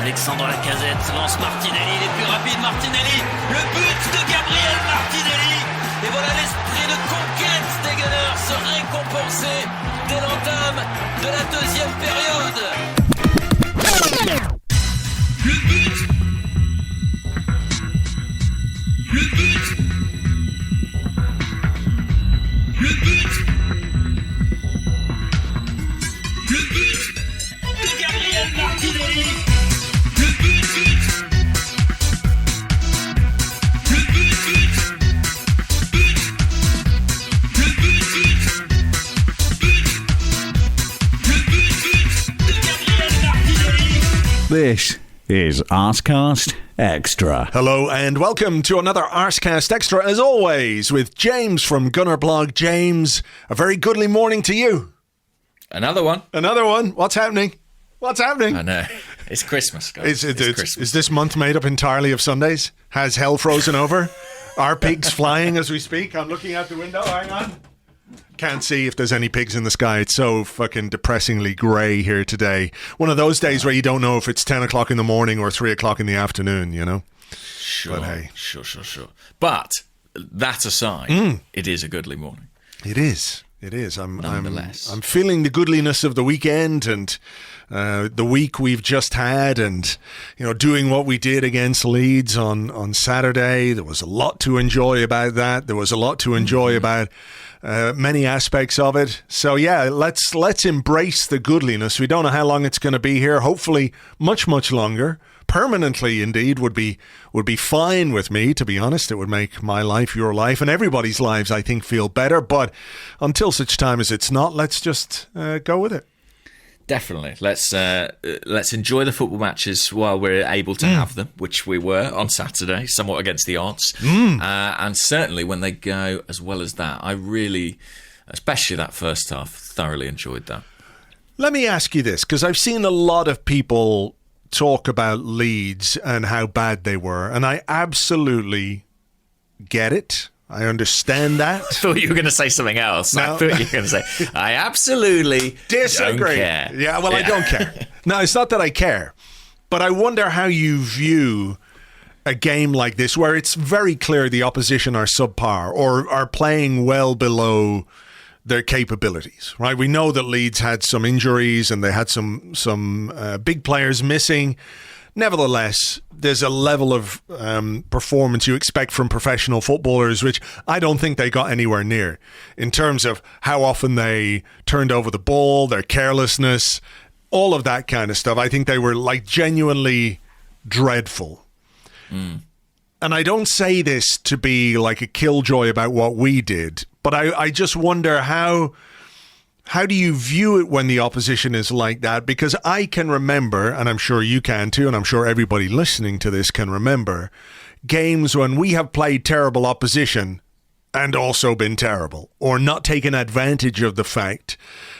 Alexandre Lacazette lance Martinelli, il est plus rapide, Martinelli, le but de Gabriel Martinelli. Et voilà l'esprit de conquête des Gunners se récompenser dès l'entame de la deuxième période. Le but. Le but. Le but. Le but de Gabriel Martinelli. Le but. Le but. This is Arsecast Extra. Hello and welcome to another Arsecast Extra, as always, with James from Gunnerblog. James, a very goodly morning to you. Another one. What's happening? I know. It's Christmas, guys. It's Christmas. Is this month made up entirely of Sundays? Has hell frozen over? Are pigs flying as we speak? I'm looking out the window. Hang on. Can't see if there's any pigs in the sky. It's so fucking depressingly grey here today. One of those days where you don't know if it's 10 o'clock in the morning or 3 o'clock in the afternoon, you know? Sure. But hey. Sure. But that aside, it is a goodly morning. It is. I'm feeling the goodliness of the weekend and the week we've just had, and doing what we did against Leeds on Saturday. There was a lot to enjoy about that. There was a lot to enjoy about many aspects of it. So yeah, let's embrace the goodliness. We don't know how long it's going to be here. Hopefully, much longer. Permanently, indeed, would be fine with me, to be honest. It would make my life, your life, and everybody's lives, I think, feel better. But until such time as it's not, let's just go with it. Definitely. Let's enjoy the football matches while we're able to have them, which we were on Saturday, somewhat against the odds. And certainly when they go as well as that, I really, especially that first half, thoroughly enjoyed that. Let me ask you this, because I've seen a lot of people talk about Leeds and how bad they were, and I absolutely get it. I understand that. I thought you were going to say something else. No. I thought you were going to say, I absolutely disagree. Don't care. Yeah, well, I don't care. No, it's not that I care, but I wonder how you view a game like this where it's very clear the opposition are subpar or are playing well below their capabilities, right? We know that Leeds had some injuries and they had some big players missing. Nevertheless, there's a level of performance you expect from professional footballers, which I don't think they got anywhere near in terms of how often they turned over the ball, their carelessness, all of that kind of stuff. I think they were genuinely dreadful. And I don't say this to be like a killjoy about what we did, but I just wonder how do you view it when the opposition is like that? Because I can remember, and I'm sure you can too, and I'm sure everybody listening to this can remember, games when we have played terrible opposition and also been terrible, or not taken advantage of the fact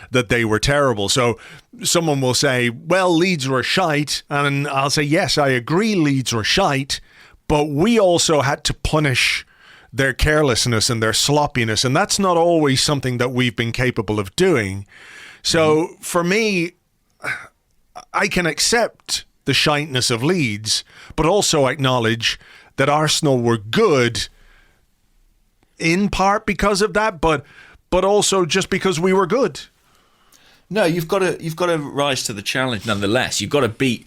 that they were terrible. So someone will say, well, Leeds were shite, and I'll say, yes, I agree Leeds were shite, but we also had to punish their carelessness and their sloppiness, and that's not always something that we've been capable of doing. So for me, I can accept the shiteness of Leeds, but also acknowledge that Arsenal were good in part because of that, but also just because we were good. No, you've got to rise to the challenge nonetheless. You've got to beat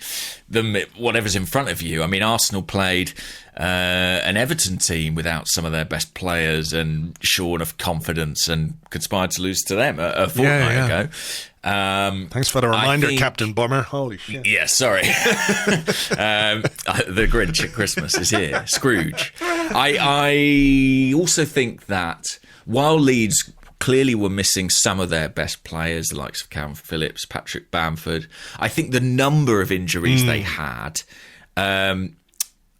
them, whatever's in front of you. I mean, Arsenal played an Everton team without some of their best players and shorn of confidence and conspired to lose to them a fortnight ago. Thanks for the reminder, Captain Bummer. Holy shit. Yeah, sorry. The Grinch at Christmas is here. Scrooge. I also think that while Leeds clearly were missing some of their best players, the likes of Calvin Phillips, Patrick Bamford, I think the number of injuries they had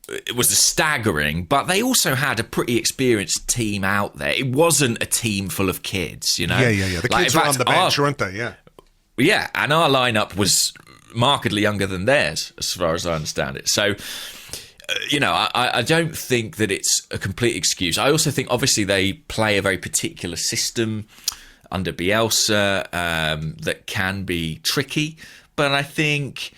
it was staggering, but they also had a pretty experienced team out there. It wasn't a team full of kids, you know? Yeah. The kids were on the bench, weren't they? Yeah. Yeah, and our lineup was markedly younger than theirs, as far as I understand it. So, I don't think that it's a complete excuse. I also think, obviously, they play a very particular system under Bielsa that can be tricky. But I think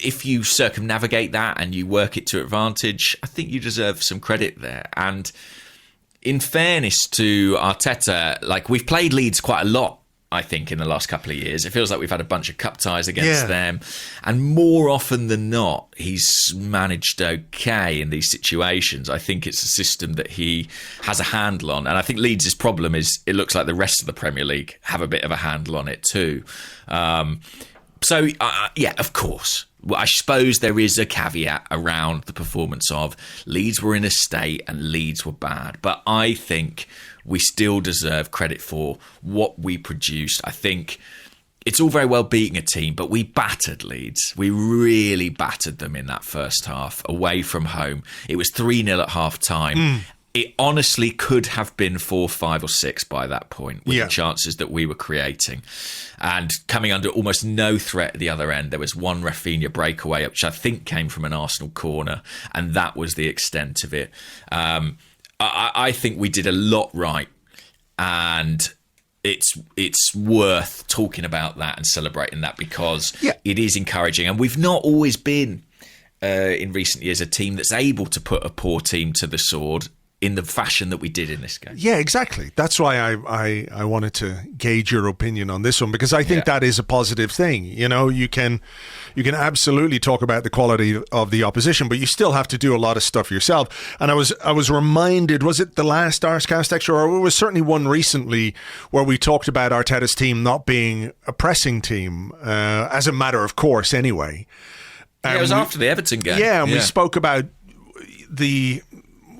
if you circumnavigate that and you work it to advantage, I think you deserve some credit there. And in fairness to Arteta, like, we've played Leeds quite a lot, I think, in the last couple of years. It feels like we've had a bunch of cup ties against them. And more often than not, he's managed okay in these situations. I think it's a system that he has a handle on. And I think Leeds' problem is it looks like the rest of the Premier League have a bit of a handle on it too. So, of course. Well, I suppose there is a caveat around the performance of Leeds were in a state and Leeds were bad. But I think we still deserve credit for what we produced. I think it's all very well beating a team, but we battered Leeds. We really battered them in that first half, away from home. It was 3-0 at half-time. It honestly could have been 4, 5 or 6 by that point with the chances that we were creating. And coming under almost no threat at the other end, there was one Rafinha breakaway, which I think came from an Arsenal corner, and that was the extent of it. I think we did a lot right, and it's worth talking about that and celebrating that because it is encouraging. And we've not always been, in recent years, a team that's able to put a poor team to the sword in the fashion that we did in this game. Yeah, exactly. That's why I wanted to gauge your opinion on this one, because I think that is a positive thing. You know, you can absolutely talk about the quality of the opposition, but you still have to do a lot of stuff yourself. And I was reminded, was it the last Arsecast Extra, or it was certainly one recently, where we talked about Arteta's team not being a pressing team, as a matter of course anyway. It was after the Everton game. Yeah, and we spoke about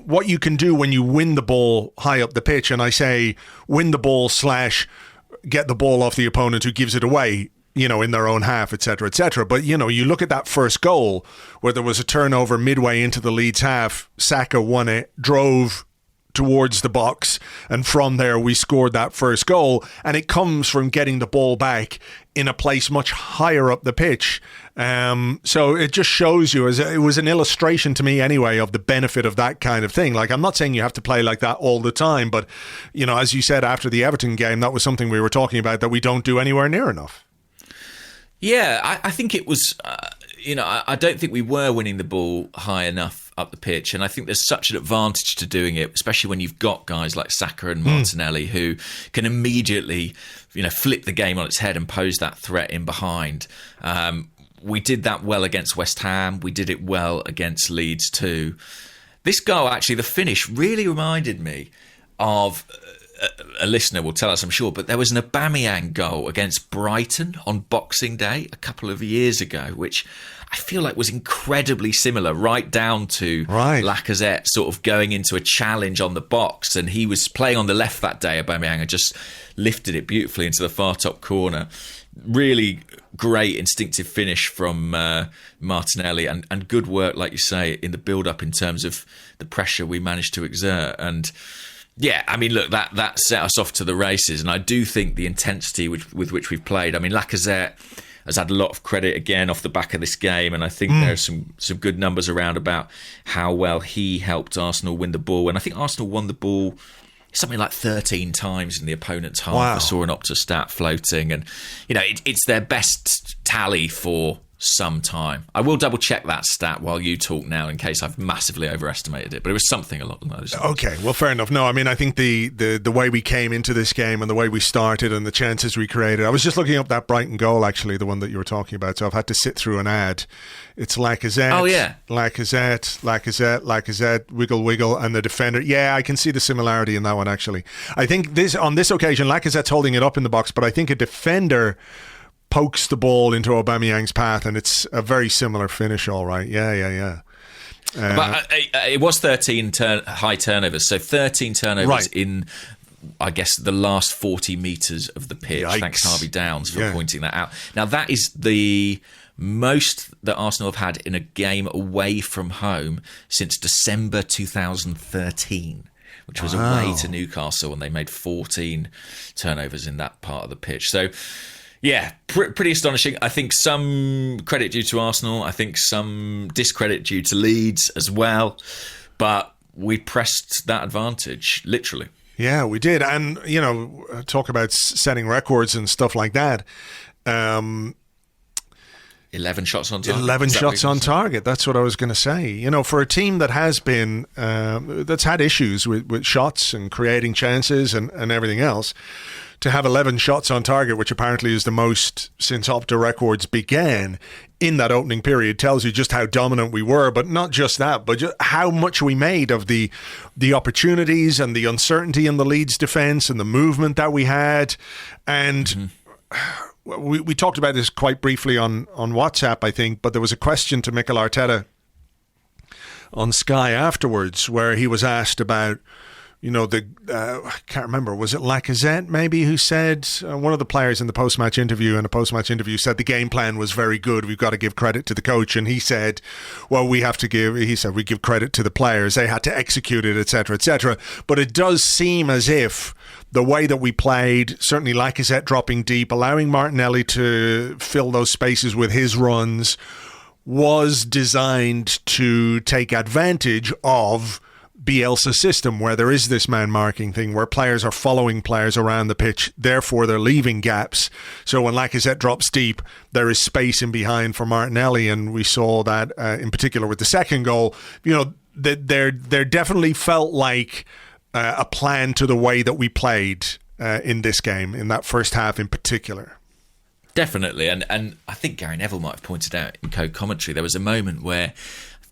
what you can do when you win the ball high up the pitch. And I say win the ball / get the ball off the opponent who gives it away, you know, in their own half, etc., etc. But, you know, you look at that first goal where there was a turnover midway into the Leeds half. Xhaka won it, drove towards the box, and from there we scored that first goal, and it comes from getting the ball back in a place much higher up the pitch. So it just shows you, it was an illustration to me anyway of the benefit of that kind of thing. Like, I'm not saying you have to play like that all the time, but, you know, as you said after the Everton game, that was something we were talking about that we don't do anywhere near enough. Yeah, I think it was, I don't think we were winning the ball high enough up the pitch, and I think there's such an advantage to doing it, especially when you've got guys like Xhaka and Martinelli who can immediately, flip the game on its head and pose that threat in behind. We did that well against West Ham. We did it well against Leeds too. This goal, actually, the finish really reminded me of a listener will tell us, I'm sure, but there was an Aubameyang goal against Brighton on Boxing Day a couple of years ago, which I feel like was incredibly similar, right down to Lacazette sort of going into a challenge on the box, and he was playing on the left that day, Aubameyang, and just lifted it beautifully into the far top corner. Really great instinctive finish from Martinelli, and good work, like you say, in the build-up in terms of the pressure we managed to exert. And yeah, I mean, look, that set us off to the races, and I do think the intensity with which we've played. I mean, Lacazette has had a lot of credit again off the back of this game, and I think there are some good numbers around about how well he helped Arsenal win the ball. And I think Arsenal won the ball something like 13 times in the opponent's half. Wow. I saw an Opta stat floating, and it's their best tally for some time. I will double check that stat while you talk now in case I've massively overestimated it, but it was something along those lines. Okay, well, fair enough. No, I mean, I think the way we came into this game and the way we started and the chances we created, I was just looking up that Brighton goal, actually, the one that you were talking about, so I've had to sit through an ad. It's Lacazette, Lacazette, wiggle, and the defender. Yeah, I can see the similarity in that one, actually. I think on this occasion, Lacazette's holding it up in the box, but I think a defender pokes the ball into Aubameyang's path, and it's a very similar finish, all right. Yeah. But it was 13 high turnovers, so 13 turnovers in, I guess, the last 40 metres of the pitch. Yikes. Thanks, Harvey Downs, for pointing that out. Now, that is the most that Arsenal have had in a game away from home since December 2013. Which was away to Newcastle, and they made 14 turnovers in that part of the pitch. So, yeah, pretty astonishing. I think some credit due to Arsenal. I think some discredit due to Leeds as well. But we pressed that advantage, literally. Yeah, we did. And, talk about setting records and stuff like that. 11 shots on target. 11 shots on target. That's what I was going to say. You know, for a team that has been, that's had issues with shots and creating chances and everything else, to have 11 shots on target, which apparently is the most since Opta records began in that opening period, tells you just how dominant we were. But not just that, but just how much we made of the opportunities and the uncertainty in the Leeds defence and the movement that we had. And we talked about this quite briefly on WhatsApp, I think, but there was a question to Mikel Arteta on Sky afterwards where he was asked about, you know, I can't remember, was it Lacazette maybe who said, one of the players in a post-match interview said the game plan was very good, we've got to give credit to the coach, and he said, well, we give credit to the players, they had to execute it, etc., etc. But it does seem as if the way that we played, certainly Lacazette dropping deep, allowing Martinelli to fill those spaces with his runs, was designed to take advantage of Bielsa's system, where there is this man marking thing, where players are following players around the pitch, therefore they're leaving gaps. So when Lacazette drops deep, there is space in behind for Martinelli, and we saw that in particular with the second goal. You know, there definitely felt like a plan to the way that we played in this game, in that first half in particular. Definitely, and I think Gary Neville might have pointed out in co-commentary, there was a moment where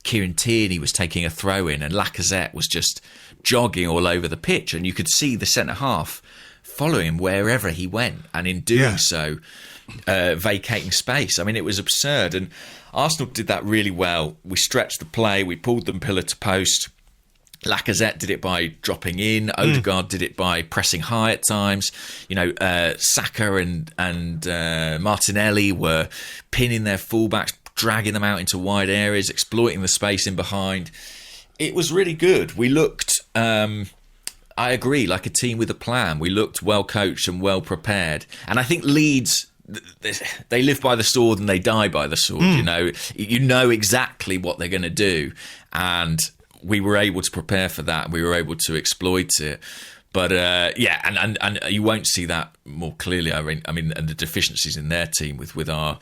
Kieran Tierney was taking a throw in and Lacazette was just jogging all over the pitch, and you could see the centre half following him wherever he went, and in doing so vacating space. I mean, it was absurd, and Arsenal did that really well. We stretched the play, we pulled them pillar to post. Lacazette did it by dropping in. Odegaard did it by pressing high at times. You know, Saka and Martinelli were pinning their fullbacks, dragging them out into wide areas, exploiting the space in behind. It was really good. We looked, I agree, like a team with a plan. We looked well coached and well prepared. And I think Leeds, they live by the sword and they die by the sword. You know exactly what they're going to do. And we were able to prepare for that. We were able to exploit it. But and you won't see that more clearly. I mean, and the deficiencies in their team with our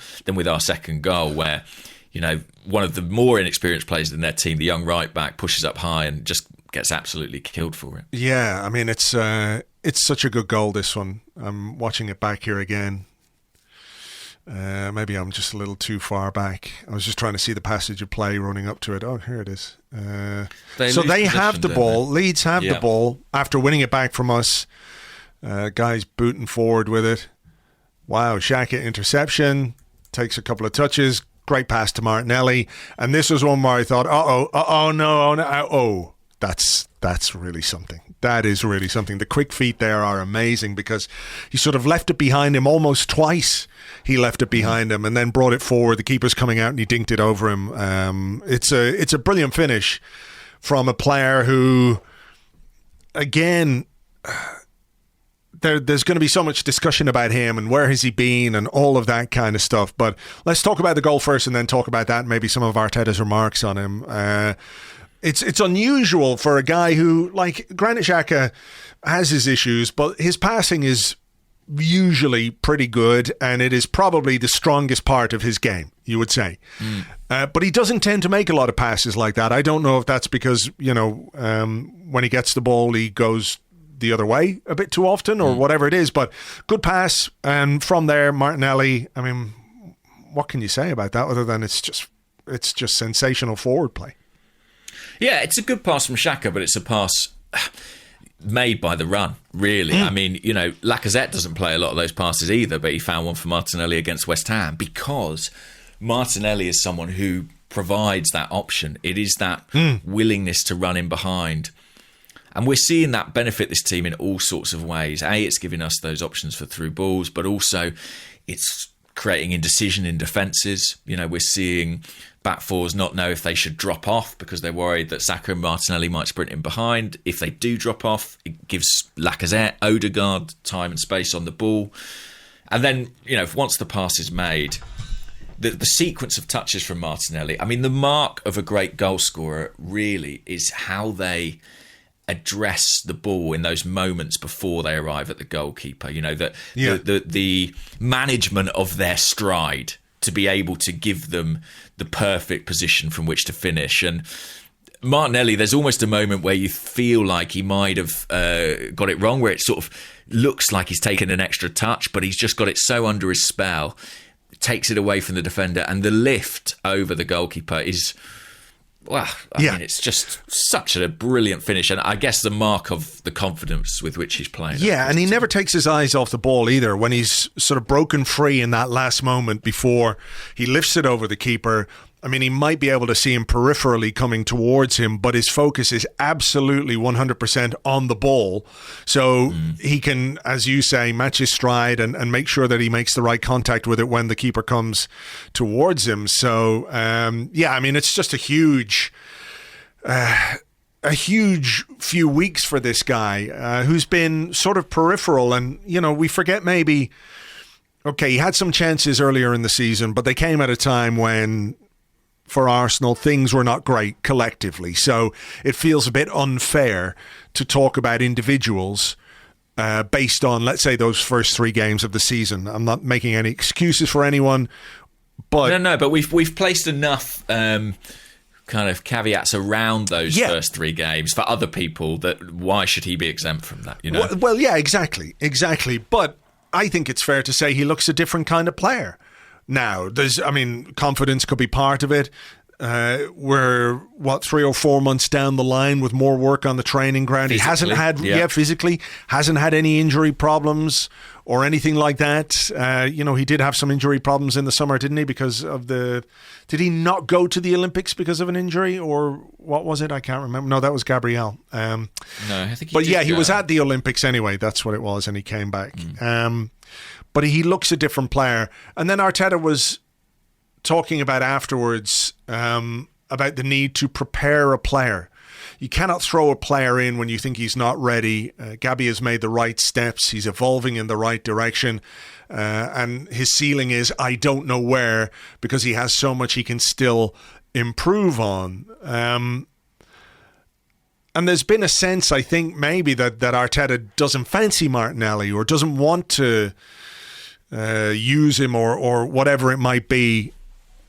second goal, where, you know, one of the more inexperienced players in their team, the young right back, pushes up high and just gets absolutely killed for it. Yeah, I mean, it's such a good goal, this one. I'm watching it back here again. Maybe I'm just a little too far back. I was just trying to see the passage of play running up to it. Oh, here it is. So they have the ball. Leeds have the ball after winning it back from us. Guys booting forward with it. Wow, Xhaka interception. Takes a couple of touches. Great pass to Martinelli. And this was one where I thought, that's really something. That is really something. The quick feet there are amazing, because he sort of left it behind him almost twice. He left it behind him and then brought it forward. The keeper's coming out and he dinked it over him. It's a brilliant finish from a player who, again, there's going to be so much discussion about him and where has he been and all of that kind of stuff. But let's talk about the goal first and then talk about that and maybe some of Arteta's remarks on him. It's unusual for a guy who, like, Granit Xhaka has his issues, but his passing is usually pretty good, and it is probably the strongest part of his game, you would say. But he doesn't tend to make a lot of passes like that. I don't know if that's because, you know, when he gets the ball, he goes the other way a bit too often or whatever it is, but good pass. And from there, Martinelli, I mean, what can you say about that other than it's just sensational forward play? Yeah, it's a good pass from Xhaka, but it's a pass made by the run, really. I mean, you know, Lacazette doesn't play a lot of those passes either, but he found one for Martinelli against West Ham because Martinelli is someone who provides that option. It is that willingness to run in behind. And we're seeing that benefit this team in all sorts of ways. It's giving us those options for through balls, but also it's creating indecision in defences. You know, we're seeing back fours not know if they should drop off because they're worried that Saka and Martinelli might sprint in behind. If they do drop off, it gives Lacazette, Odegaard time and space on the ball. And then, you know, once the pass is made, the sequence of touches from Martinelli, I mean, the mark of a great goal scorer really is how they address the ball in those moments before they arrive at the goalkeeper. You know, the management of their stride to be able to give them the perfect position from which to finish. And Martinelli, there's almost a moment where you feel like he might have got it wrong, where it sort of looks like he's taken an extra touch, but he's just got it so under his spell, takes it away from the defender, and the lift over the goalkeeper is, well, I mean, it's just such a brilliant finish, and I guess the mark of the confidence with which he's playing. Yeah, and he never takes his eyes off the ball either. When he's sort of broken free in that last moment before he lifts it over the keeper, I mean, he might be able to see him peripherally coming towards him, but his focus is absolutely 100% on the ball. So he can, as you say, match his stride and make sure that he makes the right contact with it when the keeper comes towards him. So, yeah, I mean, it's just a huge few weeks for this guy who's been sort of peripheral. And, you know, we forget maybe, okay, he had some chances earlier in the season, but they came at a time when, for Arsenal, things were not great collectively. So it feels a bit unfair to talk about individuals based on, let's say, those first 3 games of the season. I'm not making any excuses for anyone, but no, but we've placed enough kind of caveats around those first 3 games for other people that why should he be exempt from that? You know? Well, yeah, exactly. But I think it's fair to say he looks a different kind of player. Now, confidence could be part of it. We're, 3 or 4 months down the line with more work on the training ground. Physically, he hasn't had, physically, hasn't had any injury problems or anything like that. He did have some injury problems in the summer, didn't he? Because of did he not go to the Olympics because of an injury, or what was it? I can't remember. No, that was Gabriel. No, I think he was at the Olympics anyway. That's what it was, and he came back. But he looks a different player. And then Arteta was talking about afterwards about the need to prepare a player. You cannot throw a player in when you think he's not ready. Gabby has made the right steps. He's evolving in the right direction. And his ceiling is, I don't know where, because he has so much he can still improve on. And there's been a sense, I think, maybe that Arteta doesn't fancy Martinelli or doesn't want to use him or whatever it might be.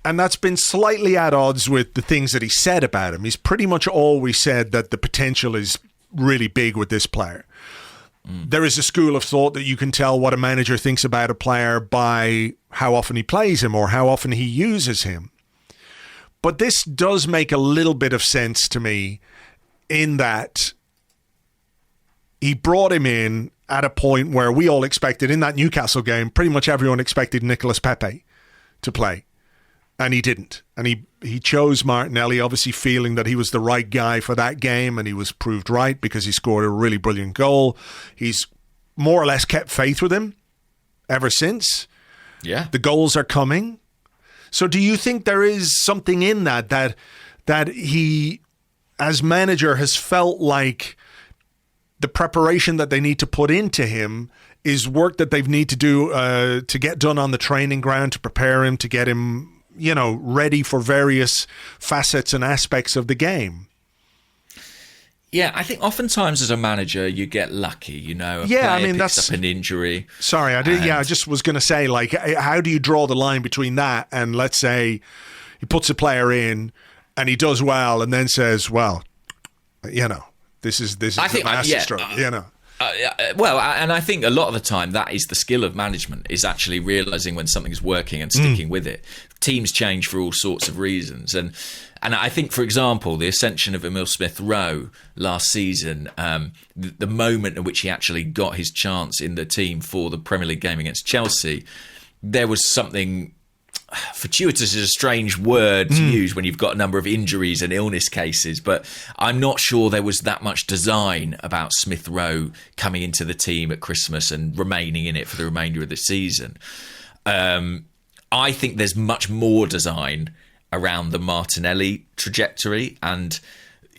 And that's been slightly at odds with the things that he said about him. He's pretty much always said that the potential is really big with this player. There is a school of thought that you can tell what a manager thinks about a player by how often he plays him or how often he uses him. But this does make a little bit of sense to me in that he brought him in at a point where we all expected, in that Newcastle game, pretty much everyone expected Nicolas Pepe to play. And he didn't. And he chose Martinelli, obviously feeling that he was the right guy for that game, and he was proved right because he scored a really brilliant goal. He's more or less kept faith with him ever since. Yeah. The goals are coming. So do you think there is something in that he, as manager, has felt like the preparation that they need to put into him is work that they need to do to get done on the training ground, to prepare him, to get him, ready for various facets and aspects of the game? Yeah, I think oftentimes as a manager you get lucky, a player picks up an injury. Sorry, I just was going to say, like, how do you draw the line between that and, let's say, he puts a player in and he does well and then says, well, this is a masterstroke, Well, and I think a lot of the time that is the skill of management, is actually realising when something is working and sticking with it. Teams change for all sorts of reasons. And I think, for example, the ascension of Emil Smith Rowe last season, the moment in which he actually got his chance in the team for the Premier League game against Chelsea, there was something... fortuitous is a strange word to use when you've got a number of injuries and illness cases, but I'm not sure there was that much design about Smith Rowe coming into the team at Christmas and remaining in it for the remainder of the season. I think there's much more design around the Martinelli trajectory, and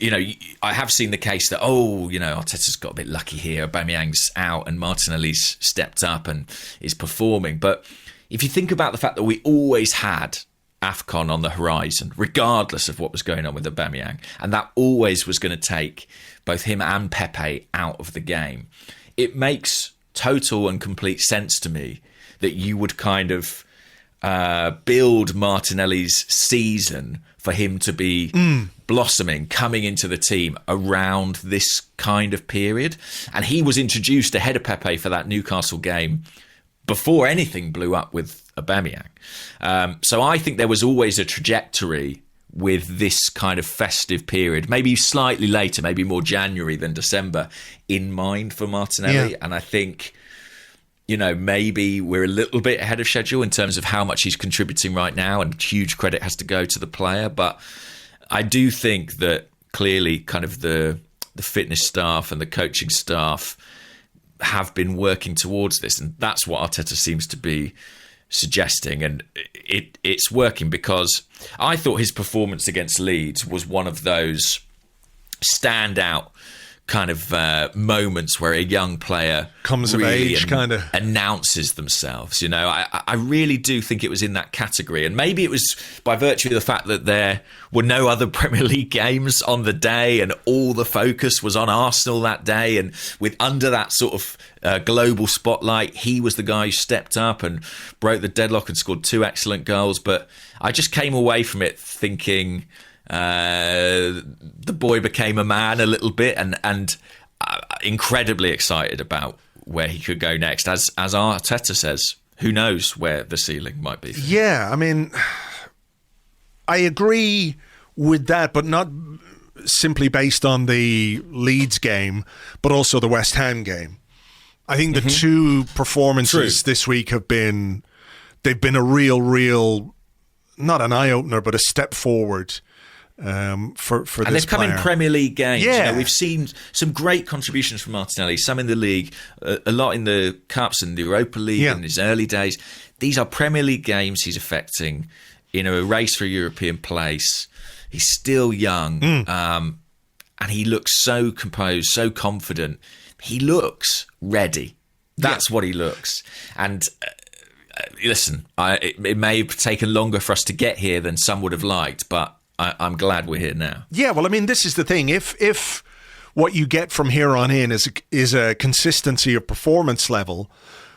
I have seen the case that Arteta's got a bit lucky here. Aubameyang's out and Martinelli's stepped up and is performing, but if you think about the fact that we always had AFCON on the horizon, regardless of what was going on with Aubameyang, and that always was going to take both him and Pepe out of the game, it makes total and complete sense to me that you would kind of build Martinelli's season for him to be blossoming, coming into the team around this kind of period. And he was introduced ahead of Pepe for that Newcastle game before anything blew up with Aubameyang. So I think there was always a trajectory with this kind of festive period, maybe slightly later, maybe more January than December, in mind for Martinelli. Yeah. And I think, maybe we're a little bit ahead of schedule in terms of how much he's contributing right now, and huge credit has to go to the player. But I do think that clearly kind of the fitness staff and the coaching staff have been working towards this, and that's what Arteta seems to be suggesting, and it's working, because I thought his performance against Leeds was one of those standout kind of moments where a young player comes really of age, kind of announces themselves. I really do think it was in that category, and maybe it was by virtue of the fact that there were no other Premier League games on the day, and all the focus was on Arsenal that day, and with under that sort of global spotlight, he was the guy who stepped up and broke the deadlock and scored 2 excellent goals. But I just came away from it thinking the boy became a man a little bit, and incredibly excited about where he could go next. As Arteta says, who knows where the ceiling might be. Yeah, I mean, I agree with that, but not simply based on the Leeds game, but also the West Ham game. I think the two performances this week they've been a real, not an eye-opener, but a step forward for and this they've come player. in Premier League games. Yeah. We've seen some great contributions from Martinelli, some in the league, a lot in the Cups and the Europa League in his early days. These are Premier League games he's affecting in a race for a European place. He's still young, and he looks so composed, so confident. He looks ready. That's what he looks. And listen, it may have taken longer for us to get here than some would have liked, but I'm glad we're here now. Yeah, well, I mean, this is the thing. If what you get from here on in is a consistency of performance level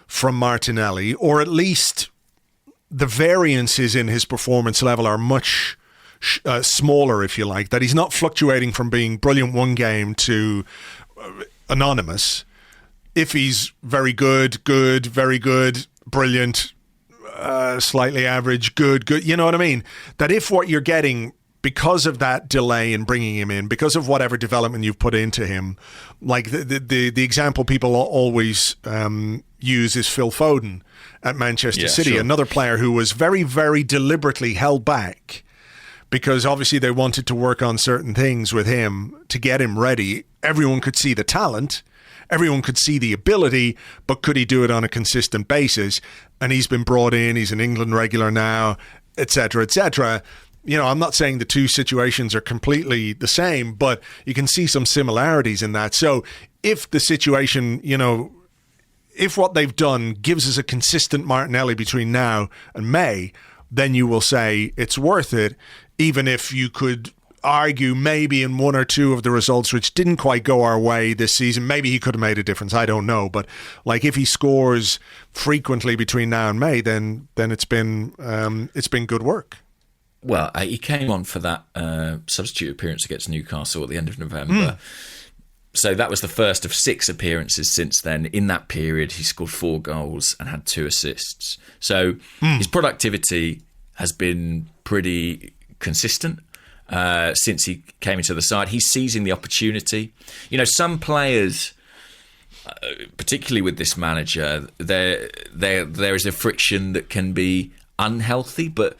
from Martinelli, or at least the variances in his performance level are much smaller, if you like, that he's not fluctuating from being brilliant one game to anonymous. If he's very good, very good, brilliant, slightly average, good, you know what I mean? That if what you're getting, because of that delay in bringing him in, because of whatever development you've put into him, like the example people always use is Phil Foden at Manchester City, sure. Another player who was very, very deliberately held back because obviously they wanted to work on certain things with him to get him ready. Everyone could see the talent. Everyone could see the ability, but could he do it on a consistent basis? And he's been brought in. He's an England regular now, etc., etc. You know, I'm not saying the two situations are completely the same, but you can see some similarities in that. So if the situation, you know, if what they've done gives us a consistent Martinelli between now and May, then you will say it's worth it, even if you could argue maybe in one or two of the results which didn't quite go our way this season, maybe he could have made a difference. I don't know. But like if he scores frequently between now and May, then it's been good work. Well, he came on for that substitute appearance against Newcastle at the end of November. So that was the first of 6 appearances since then. In that period, he scored 4 goals and had 2 assists. So his productivity has been pretty consistent since he came into the side. He's seizing the opportunity. You know, some players, particularly with this manager, there is a friction that can be unhealthy, but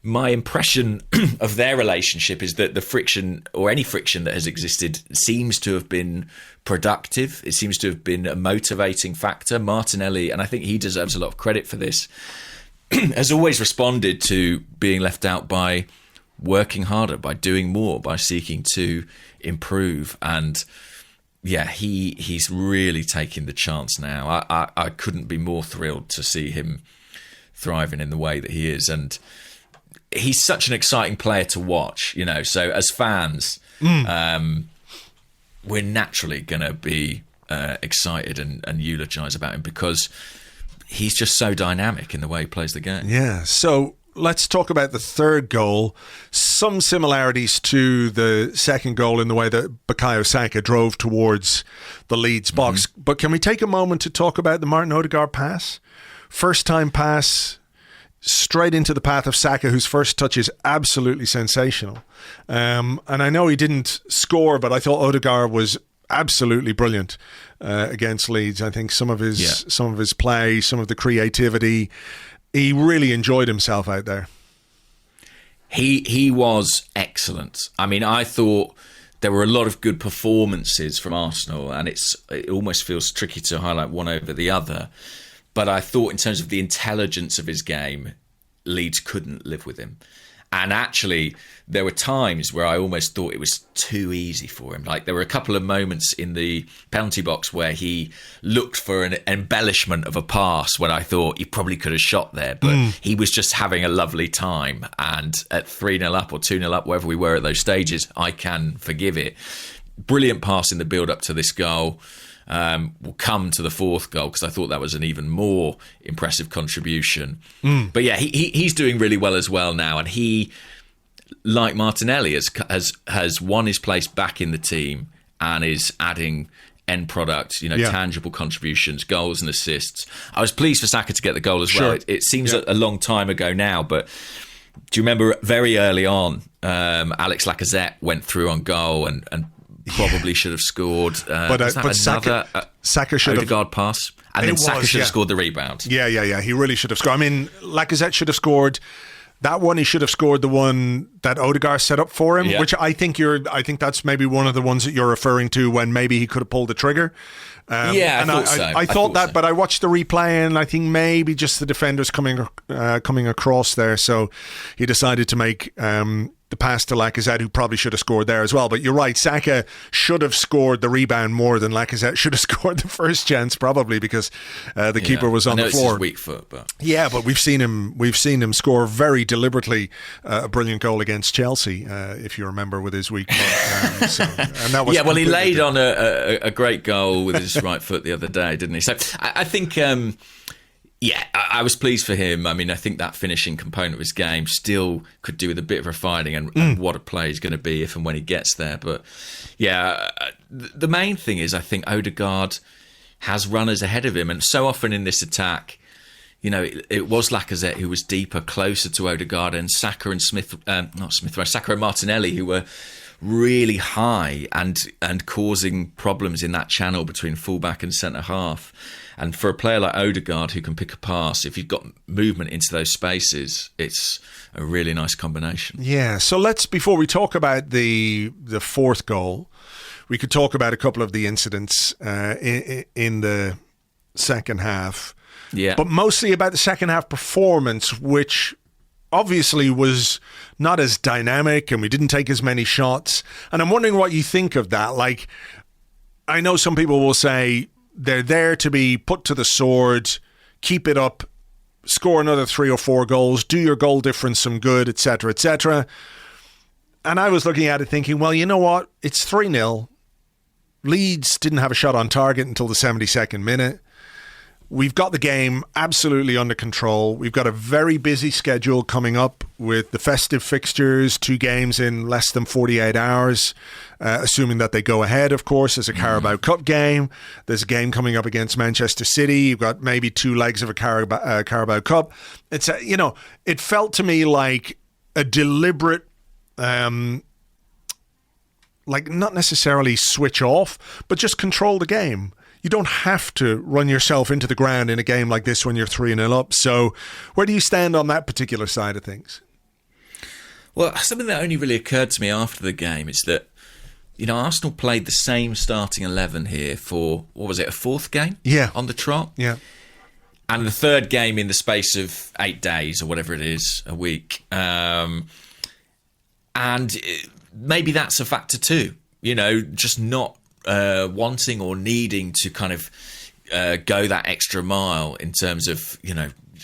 my impression of their relationship is that the friction, or any friction that has existed, seems to have been productive. It seems to have been a motivating factor. Martinelli, and I think he deserves a lot of credit for this, has always responded to being left out by working harder, by doing more, by seeking to improve. And yeah, he's really taking the chance now. I couldn't be more thrilled to see him thriving in the way that he is. And he's such an exciting player to watch, you know. So as fans, we're naturally going to be excited and eulogise about him because he's just so dynamic in the way he plays the game. Yeah, so let's talk about the third goal. Some similarities to the second goal in the way that Bukayo Saka drove towards the Leeds box. But can we take a moment to talk about the Martin Odegaard pass? First time pass straight into the path of Saka, whose first touch is absolutely sensational. And I know he didn't score, but I thought Odegaard was absolutely brilliant against Leeds. I think some of his play, some of the creativity, he really enjoyed himself out there. He was excellent. I mean, I thought there were a lot of good performances from Arsenal, and it almost feels tricky to highlight one over the other. But I thought in terms of the intelligence of his game, Leeds couldn't live with him. And actually, there were times where I almost thought it was too easy for him. Like, there were a couple of moments in the penalty box where he looked for an embellishment of a pass when I thought he probably could have shot there. But he was just having a lovely time. And at 3-0 up or 2-0 up, wherever we were at those stages, I can forgive it. Brilliant pass in the build-up to this goal. We'll come to the fourth goal because I thought that was an even more impressive contribution. But yeah, he's doing really well as well now, and he, like Martinelli, has won his place back in the team and is adding end product, tangible contributions, goals and assists. I was pleased for Saka to get the goal as well. It seems a long time ago now, but do you remember very early on, Alex Lacazette went through on goal and probably should have scored. But Saka should Odegaard pass, and then Saka should have scored the rebound. Yeah. He really should have scored. I mean, Lacazette should have scored that one. He should have scored the one that Odegaard set up for him, which I think that's maybe one of the ones that you're referring to when maybe he could have pulled the trigger. I thought so. I thought that, but I watched the replay and I think maybe just the defenders coming across there, so he decided to make the pass to Lacazette, who probably should have scored there as well. But you're right, Saka should have scored the rebound more than Lacazette should have scored the first chance, probably because the keeper was on the floor. It's his weak foot, but but we've seen him score very deliberately a brilliant goal against Chelsea, if you remember, with his weak foot. And that was he laid on a great goal with his right foot the other day, didn't he? So I think. I was pleased for him. I mean, I think that finishing component of his game still could do with a bit of refining, and what a play he's going to be if and when he gets there. But the main thing is I think Odegaard has runners ahead of him, and so often in this attack, it was Lacazette who was deeper, closer to Odegaard, and Saka and Saka and Martinelli who were really high and causing problems in that channel between fullback and centre half. And for a player like Odegaard who can pick a pass, if you've got movement into those spaces, it's a really nice combination. Yeah, so before we talk about the fourth goal, we could talk about a couple of the incidents in the second half. Yeah. But mostly about the second half performance, which obviously was not as dynamic and we didn't take as many shots. And I'm wondering what you think of that. Like, I know some people will say they're there to be put to the sword, keep it up, score another 3 or 4 goals, do your goal difference some good, etc., etc. And I was looking at it thinking, well, you know what? It's 3-0. Leeds didn't have a shot on target until the 72nd minute. We've got the game absolutely under control. We've got a very busy schedule coming up with the festive fixtures, 2 games in less than 48 hours, assuming that they go ahead, of course. There's a Carabao Cup game. There's a game coming up against Manchester City. You've got maybe 2 legs of a Carabao Cup. It's it felt to me like a deliberate, like not necessarily switch off, but just control the game. You don't have to run yourself into the ground in a game like this when you're 3-0 up. So where do you stand on that particular side of things? Well, something that only really occurred to me after the game is that, Arsenal played the same starting 11 here for, what was it, a 4th game? Yeah. On the trot? Yeah. And the 3rd game in the space of 8 days or whatever it is, a week. And maybe that's a factor too. Just not wanting or needing to kind of go that extra mile in terms of,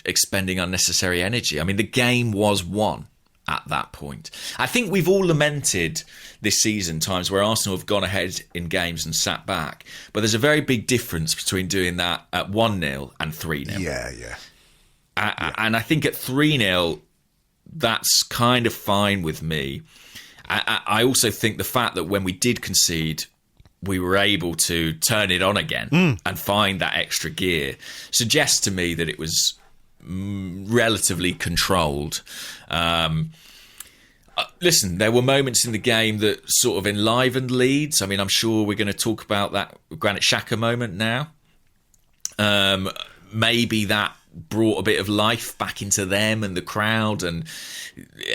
expending unnecessary energy. I mean, the game was won at that point. I think we've all lamented this season times where Arsenal have gone ahead in games and sat back, but there's a very big difference between doing that at 1-0 and 3-0. Yeah. And I think at 3-0, that's kind of fine with me. I also think the fact that when we did concede, we were able to turn it on again and find that extra gear suggests to me that it was relatively controlled. Listen, there were moments in the game that sort of enlivened Leeds. I mean, I'm sure we're going to talk about that Granit Xhaka moment now. Maybe that brought a bit of life back into them and the crowd and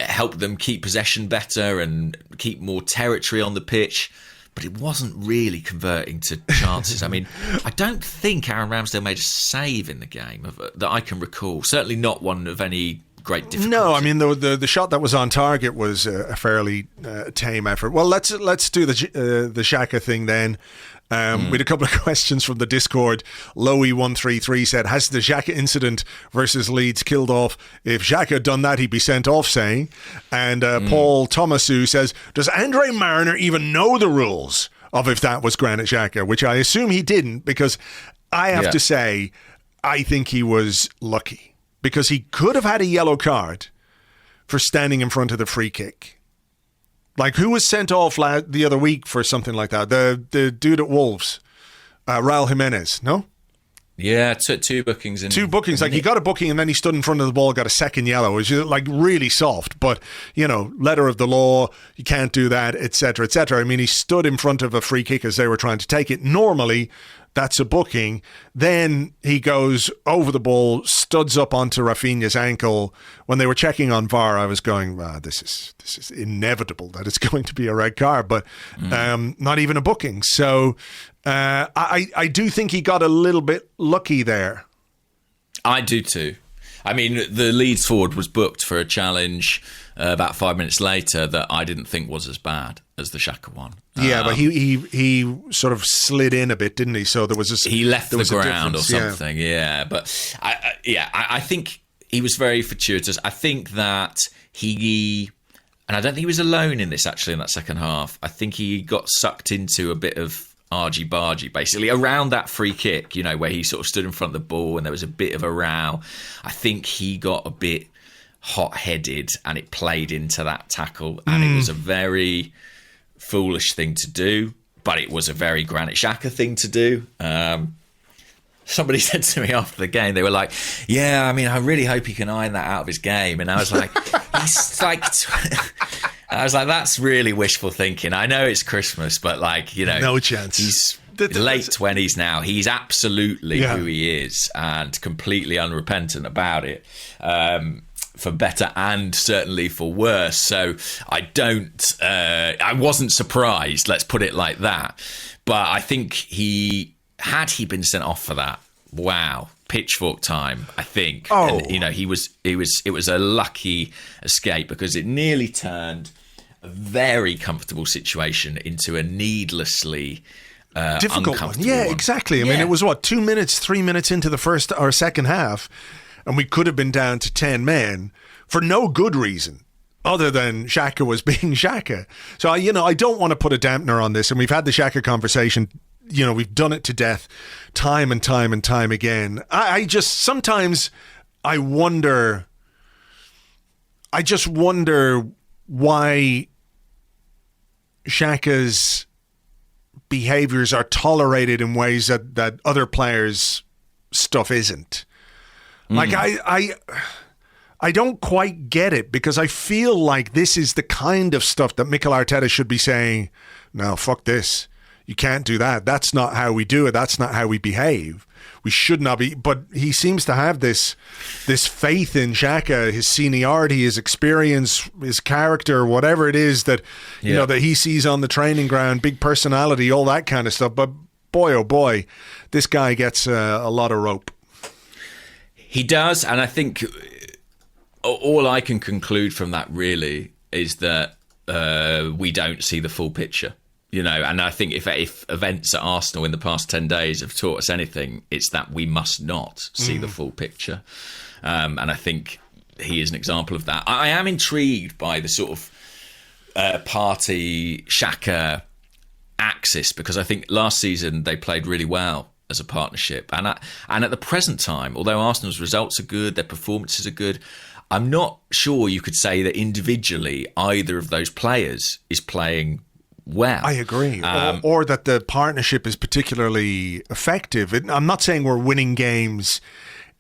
helped them keep possession better and keep more territory on the pitch. But it wasn't really converting to chances. I mean, I don't think Aaron Ramsdale made a save in the game that I can recall. Certainly not one of any great difficulty. No, I mean, the shot that was on target was a fairly tame effort. Well, let's do the Xhaka thing then. We had a couple of questions from the Discord. Lowy133 said, has the Xhaka incident versus Leeds killed off? If Xhaka had done that, he'd be sent off, saying. And Paul Tomiyasu says, does Andre Mariner even know the rules of if that was Granit Xhaka? Which I assume he didn't, because I have to say, I think he was lucky. Because he could have had a yellow card for standing in front of the free kick. Like, who was sent off the other week for something like that? The dude at Wolves, Raul Jimenez, no? Yeah, two bookings. Two bookings. Like, he got a booking and then he stood in front of the ball, got a second yellow, which is like really soft. But, you know, letter of the law, you can't do that, etc., etc. I mean, he stood in front of a free kick as they were trying to take it. Normally, that's a booking. Then he goes over the ball, studs up onto Rafinha's ankle. When they were checking on VAR, I was going, this is inevitable that it's going to be a red card, but not even a booking. So I do think he got a little bit lucky there. I do too. I mean, the Leeds forward was booked for a challenge about 5 minutes later that I didn't think was as bad as the Xhaka one. Yeah, but he sort of slid in a bit, didn't he? So there was he left the ground or something. Yeah, but I think he was very fortuitous. I think that and I don't think he was alone in this actually in that second half. I think he got sucked into a bit of argy-bargy, basically, around that free kick, you know, where he sort of stood in front of the ball and there was a bit of a row. I think he got a bit hot-headed and it played into that tackle, and it was a very foolish thing to do, but it was a very Granit Xhaka thing to do. Somebody said to me after the game, they were like, yeah, I mean, I really hope he can iron that out of his game. And I was like, he's like... I was like, that's really wishful thinking. I know it's Christmas, but like, you know, no chance. He's late 20s now. He's absolutely who he is and completely unrepentant about it, for better and certainly for worse. So I wasn't surprised, let's put it like that. But I think had he been sent off for that, wow, pitchfork time, I think. Oh. And, you know, it was a lucky escape because it nearly turned a very comfortable situation into a needlessly difficult one. Yeah, one. Exactly. I mean, it was 3 minutes into the first or second half, and we could have been down to 10 men for no good reason other than Xhaka was being Xhaka. So, you know, I don't want to put a dampener on this, and we've had the Xhaka conversation. You know, we've done it to death time and time and time again. I just sometimes I just wonder why Xhaka's behaviours are tolerated in ways that other players' stuff isn't. Like, I don't quite get it, because I feel like this is the kind of stuff that Mikel Arteta should be saying, no, fuck this. You can't do that. That's not how we do it. That's not how we behave. We should not be. But he seems to have this faith in Xhaka, his seniority, his experience, his character, whatever it is that you know that he sees on the training ground, big personality, all that kind of stuff. But boy, oh boy, this guy gets a lot of rope. He does, and I think all I can conclude from that really is that we don't see the full picture. You know, and I think if events at Arsenal in the past 10 days have taught us anything, it's that we must not see the full picture. And I think he is an example of that. I am intrigued by the sort of Partey, Xhaka axis, because I think last season they played really well as a partnership. And at the present time, although Arsenal's results are good, their performances are good, I'm not sure you could say that individually either of those players is playing well. I agree. Or that the partnership is particularly effective. I'm not saying we're winning games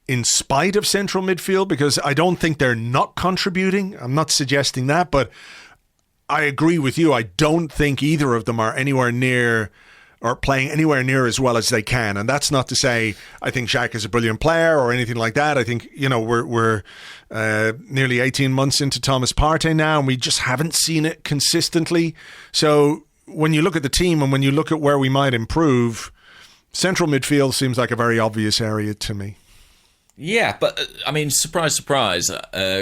in spite of central midfield, because I don't think they're not contributing. I'm not suggesting that, but I agree with you. I don't think either of them are anywhere near or playing anywhere near as well as they can. And that's not to say I think Xhaka is a brilliant player or anything like that. I think, we're nearly 18 months into Thomas Partey now, and we just haven't seen it consistently. So when you look at the team and when you look at where we might improve, central midfield seems like a very obvious area to me. Yeah, but surprise, surprise,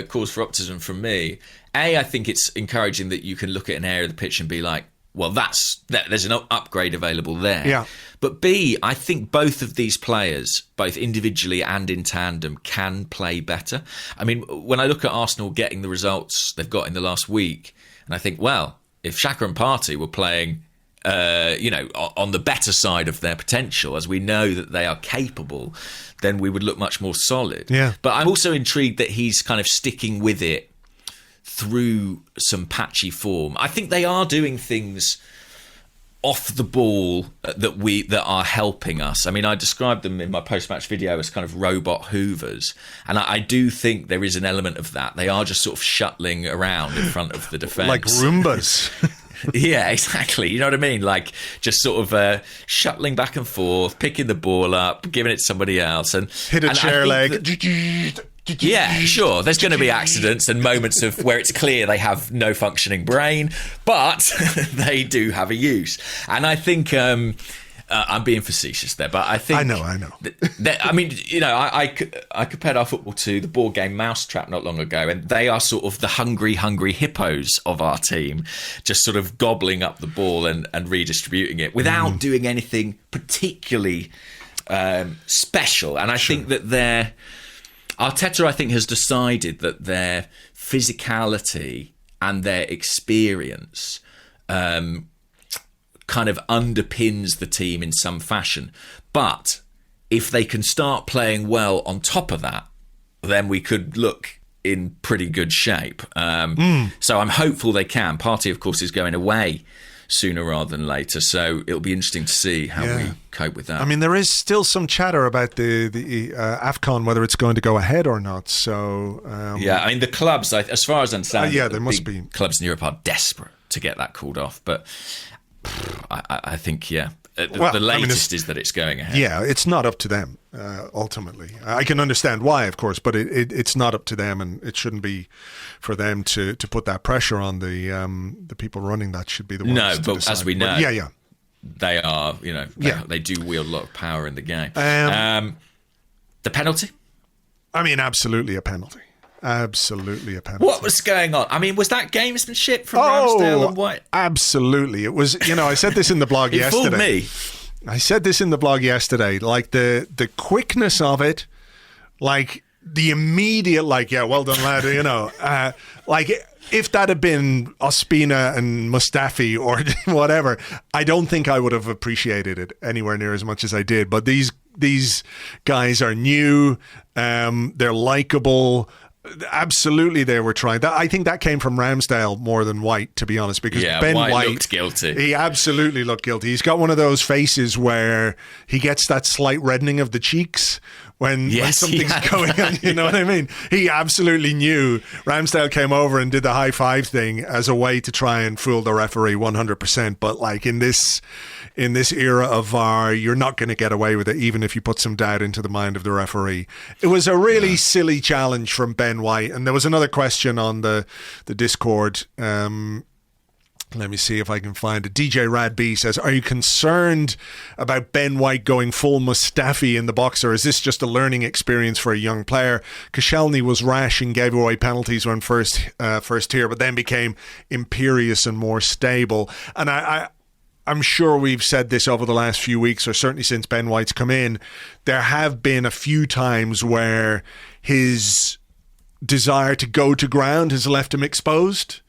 cause for optimism from me. I think it's encouraging that you can look at an area of the pitch and be like, well, there's an upgrade available there. Yeah. But B, I think both of these players, both individually and in tandem, can play better. I mean, when I look at Arsenal getting the results they've got in the last week, and I think, well, if Xhaka and Partey were playing, on the better side of their potential, as we know that they are capable, then we would look much more solid. Yeah. But I'm also intrigued that he's kind of sticking with it through some patchy form. I think they are doing things off the ball that are helping us. I mean, I described them in my post-match video as kind of robot hoovers, and I do think there is an element of that. They are just sort of shuttling around in front of the defence. Like Roombas. Yeah, exactly. You know what I mean? Like just sort of shuttling back and forth, picking the ball up, giving it to somebody else. And hit a chair leg. Yeah, sure. There's going to be accidents and moments of where it's clear they have no functioning brain, but they do have a use. And I think I'm being facetious there, but I think I know. I compared our football to the board game Mousetrap not long ago, and they are sort of the hungry hippos of our team, just sort of gobbling up the ball and redistributing it without doing anything particularly special. And I think that Arteta, I think, has decided that their physicality and their experience kind of underpins the team in some fashion. But if they can start playing well on top of that, then we could look in pretty good shape. So I'm hopeful they can. Partey, of course, is going away sooner rather than later, so it'll be interesting to see how we cope with that. I mean, there is still some chatter about the AFCON, whether it's going to go ahead or not. So I mean, the clubs, as far as I understand, there must be clubs in Europe are desperate to get that called off. But I think the latest is that it's going ahead. Yeah, it's not up to them ultimately. I can understand why, of course, but it's not up to them, and it shouldn't be for them to put that pressure on the people running. That should be the ones. No, but decide. as we know, they are. They do wield a lot of power in the game. The penalty. I mean, absolutely a penalty. Absolutely a penalty. What was going on? I mean, was that gamesmanship from Ramsdale and White? Absolutely. It was, I said this in the blog yesterday. Fooled me. I said this in the blog yesterday. Like the quickness of it, like the immediate, well done, lad, like if that had been Ospina and Mustafi or whatever, I don't think I would have appreciated it anywhere near as much as I did. But these guys are new. They're likable. Absolutely, they were trying. I think that came from Ramsdale more than White, to be honest, because Ben White looked guilty. He absolutely looked guilty. He's got one of those faces where he gets that slight reddening of the cheeks when something's going on. You know what I mean? He absolutely knew. Ramsdale came over and did the high five thing as a way to try and fool the referee 100%. But like in this era of VAR, you're not going to get away with it, even if you put some doubt into the mind of the referee. It was a really silly challenge from Ben White. And there was another question on the Discord. Let me see if I can find it. DJ Rad B says, are you concerned about Ben White going full Mustafi in the box, or is this just a learning experience for a young player? Koscielny was rash and gave away penalties when first here, but then became imperious and more stable. And I'm sure we've said this over the last few weeks, or certainly since Ben White's come in. There have been a few times where his desire to go to ground has left him exposed.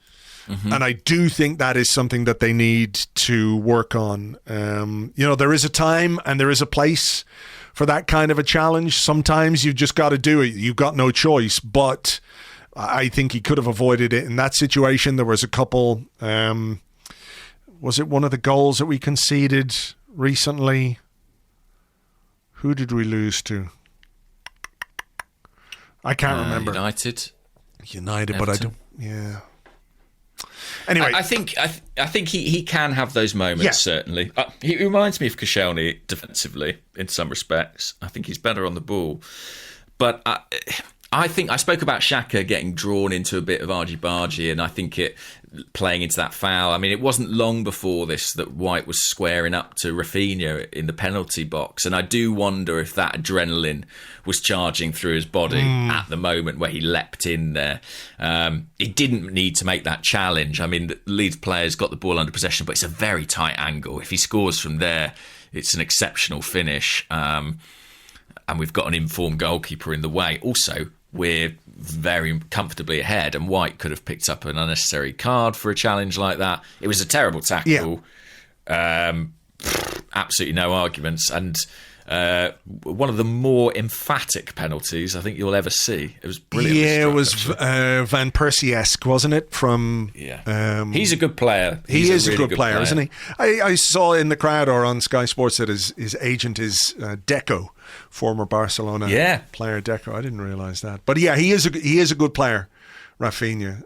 And I do think that is something that they need to work on. There is a time and there is a place for that kind of a challenge. Sometimes you've just got to do it. You've got no choice. But I think he could have avoided it in that situation. There was a couple. Was it one of the goals that we conceded recently? Who did we lose to? I can't remember. United, Everton. But I don't. Yeah. Anyway, I think he can have those moments. Certainly, he reminds me of Koscielny defensively in some respects. I think he's better on the ball, but I think I spoke about Xhaka getting drawn into a bit of argy-bargy, and I think it playing into that foul. I mean, it wasn't long before this that White was squaring up to Rafinha in the penalty box, and I do wonder if that adrenaline was charging through his body at the moment where he leapt in there. He didn't need to make that challenge. I mean, the Leeds players got the ball under possession, but it's a very tight angle. If he scores from there, it's an exceptional finish, and we've got an informed goalkeeper in the way. Also, we're very comfortably ahead, and White could have picked up an unnecessary card for a challenge like that. It was a terrible tackle. Absolutely no arguments, and one of the more emphatic penalties I think you'll ever see. It was brilliant. Yeah, it was Van Persie-esque, wasn't it? He's a good player. He is a good player, isn't he? I saw in the crowd or on Sky Sports that his agent is Deco, former Barcelona player Deco. I didn't realise that, but yeah, he is a good player, Rafinha.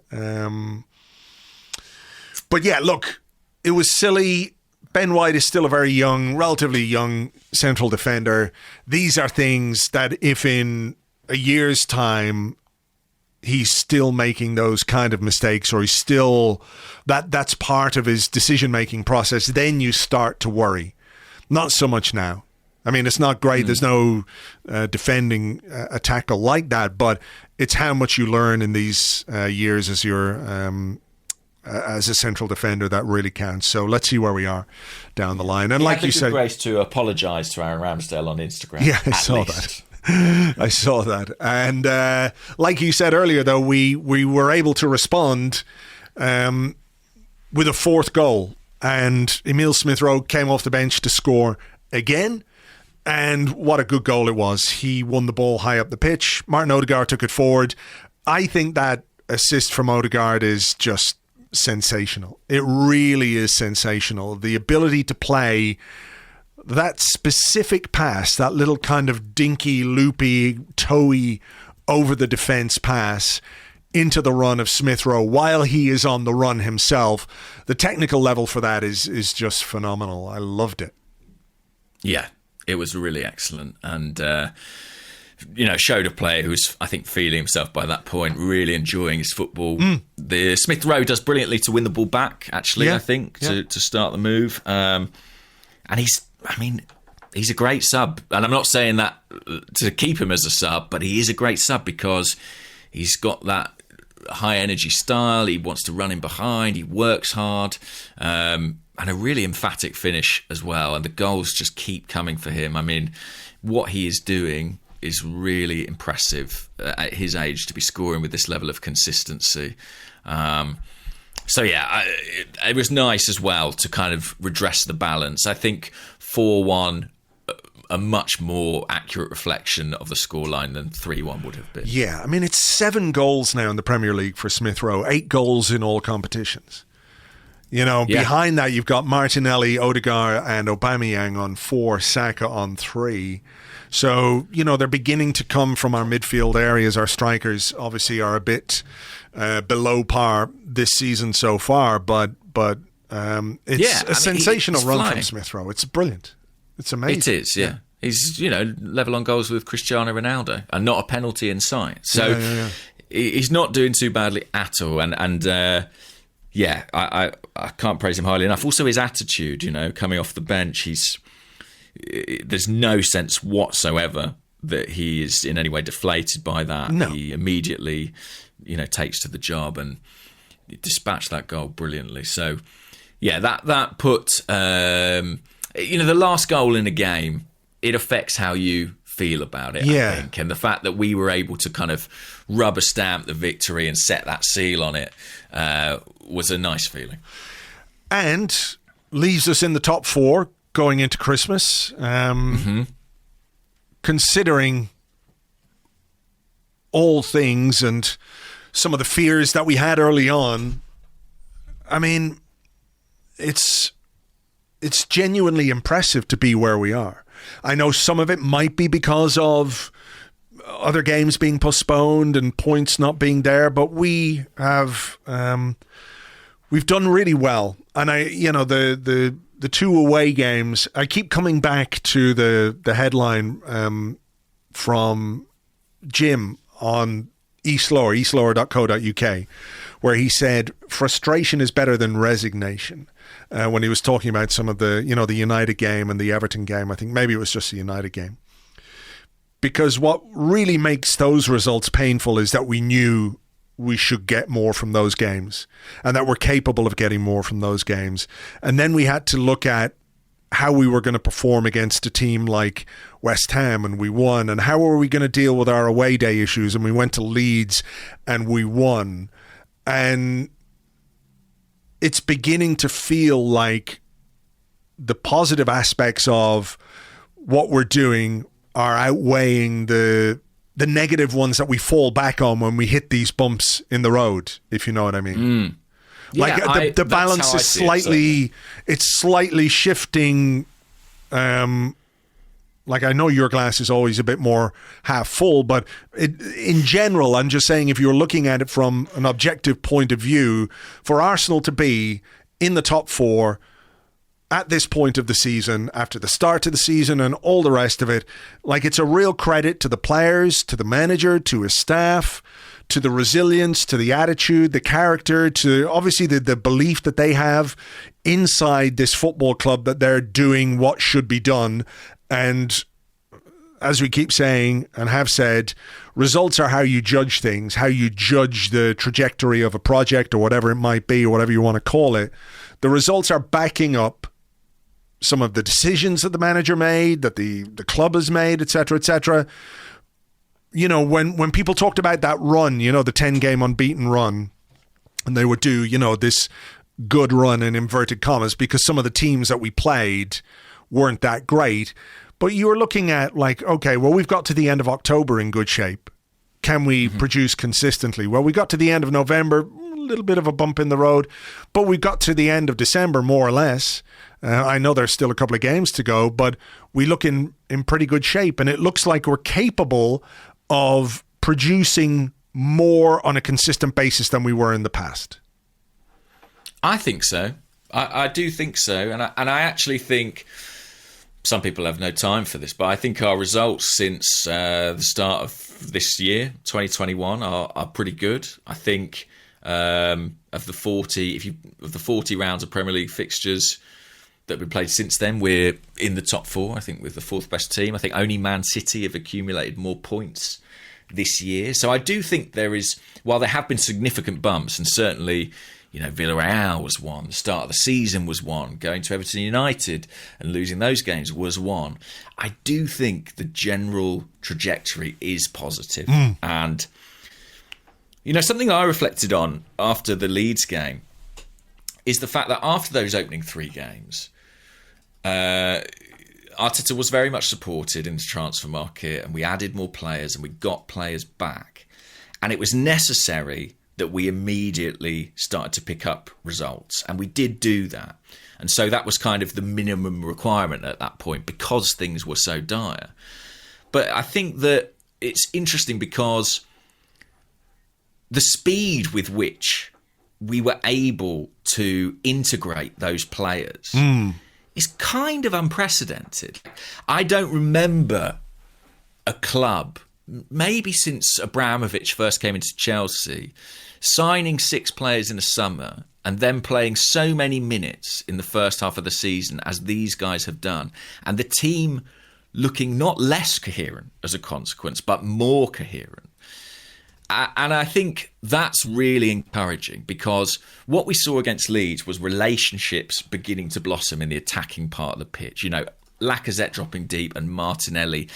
But yeah, look, it was silly. Ben White is still a very relatively young central defender. These are things that if in a year's time he's still making those kind of mistakes, or he's still that's part of his decision-making process, then you start to worry. Not so much now. I mean, it's not great. There's no defending a tackle like that, but it's how much you learn in these years as you're as a central defender that really counts. So let's see where we are down the line. And like you said, grace to apologise to Aaron Ramsdale on Instagram. Yeah, I saw that. I saw that. And like you said earlier, though, we were able to respond with a fourth goal. And Emile Smith Rowe came off the bench to score again. And what a good goal it was. He won the ball high up the pitch. Martin Odegaard took it forward. I think that assist from Odegaard is just sensational. It really is sensational. The ability to play that specific pass, that little kind of dinky, loopy, toey, over the defence pass into the run of Smith Rowe while he is on the run himself. The technical level for that is just phenomenal. I loved it. Yeah, it was really excellent, and showed a player who's, I think, feeling himself by that point, really enjoying his football. The Smith Rowe does brilliantly to win the ball back, actually, I think, to start the move. And he's a great sub. And I'm not saying that to keep him as a sub, but he is a great sub because he's got that high energy style. He wants to run in behind. He works hard. And a really emphatic finish as well. And the goals just keep coming for him. I mean, what he is doing is really impressive at his age, to be scoring with this level of consistency. It was nice as well to kind of redress the balance. I think 4-1, a much more accurate reflection of the scoreline than 3-1 would have been. Yeah, I mean, it's 7 goals now in the Premier League for Smith Rowe, 8 goals in all competitions. Behind that, you've got Martinelli, Odegaard and Aubameyang on 4, Saka on 3. So, they're beginning to come from our midfield areas. Our strikers obviously are a bit below par this season so far, but it's a sensational run flying from Smith Rowe. It's brilliant. It's amazing. It is, yeah. He's, level on goals with Cristiano Ronaldo and not a penalty in sight. So he's not doing too badly at all. I can't praise him highly enough. Also, his attitude, coming off the bench, there's no sense whatsoever that he is in any way deflated by that. No. He immediately, takes to the job and dispatched that goal brilliantly. So, yeah, that put, the last goal in a game, it affects how you feel about it, Yeah. I think. And the fact that we were able to kind of rubber stamp the victory and set that seal on it was a nice feeling. And leaves us in the top 4 going into Christmas. Considering all things and some of the fears that we had early on, I mean, it's genuinely impressive to be where we are. I know some of it might be because of other games being postponed and points not being there, but we have we've done really well. And the 2 away games, I keep coming back to the headline from Jim on eastlower.co.uk, where he said frustration is better than resignation, when he was talking about some of the United game and the Everton game. I think maybe it was just the United game. Because what really makes those results painful is that we knew we should get more from those games and that we're capable of getting more from those games. And then we had to look at how we were going to perform against a team like West Ham, and we won. And how were we going to deal with our away day issues? And we went to Leeds and we won. And it's beginning to feel like the positive aspects of what we're doing are outweighing the negative ones that we fall back on when we hit these bumps in the road, if you know what I mean. Like the balance is slightly shifting. Like, I know your glass is always a bit more half full, but in general, I'm just saying, if you're looking at it from an objective point of view, for Arsenal to be in the top 4 at this point of the season, after the start of the season and all the rest of it, like, it's a real credit to the players, to the manager, to his staff, to the resilience, to the attitude, the character, to obviously the belief that they have inside this football club that they're doing what should be done. And as we keep saying and have said, results are how you judge things, how you judge the trajectory of a project or whatever it might be, or whatever you want to call it. The results are backing up some of the decisions that the manager made, that the club has made, etc., etc. You know, when people talked about that run, you know, the 10-game unbeaten run, and they would do, you know, this good run in inverted commas because some of the teams that we played weren't that great. But you were looking at, like, okay, well, we've got to the end of October in good shape. Can we produce consistently? Well, we got to the end of November, a little bit of a bump in the road, but we got to the end of December, more or less. I know there's still a couple of games to go, but we look in pretty good shape, and it looks like we're capable of producing more on a consistent basis than we were in the past. I think so. I do think so. And I actually think some people have no time for this, but I think our results since the start of this year, 2021, are pretty good. I think of the 40 rounds of Premier League fixtures that we played since then, we're in the top 4. I think we're the 4th best team. I think only Man City have accumulated more points this year. So I do think there is, while there have been significant bumps, and certainly, you know, Villarreal was one, the start of the season was one, going to Everton United and losing those games was one. I do think the general trajectory is positive. And, you know, something I reflected on after the Leeds game is the fact that after those opening 3 games, Arteta was very much supported in the transfer market, and we added more players and we got players back. And it was necessary that we immediately started to pick up results. And we did do that. And so that was kind of the minimum requirement at that point because things were so dire. But I think that it's interesting because the speed with which we were able to integrate those players is kind of unprecedented. I don't remember a club, maybe since Abramovich first came into Chelsea, signing 6 players in the summer and then playing so many minutes in the first half of the season as these guys have done, and the team looking not less coherent as a consequence, but more coherent. And I think that's really encouraging because what we saw against Leeds was relationships beginning to blossom in the attacking part of the pitch. You know, Lacazette dropping deep and Martinelli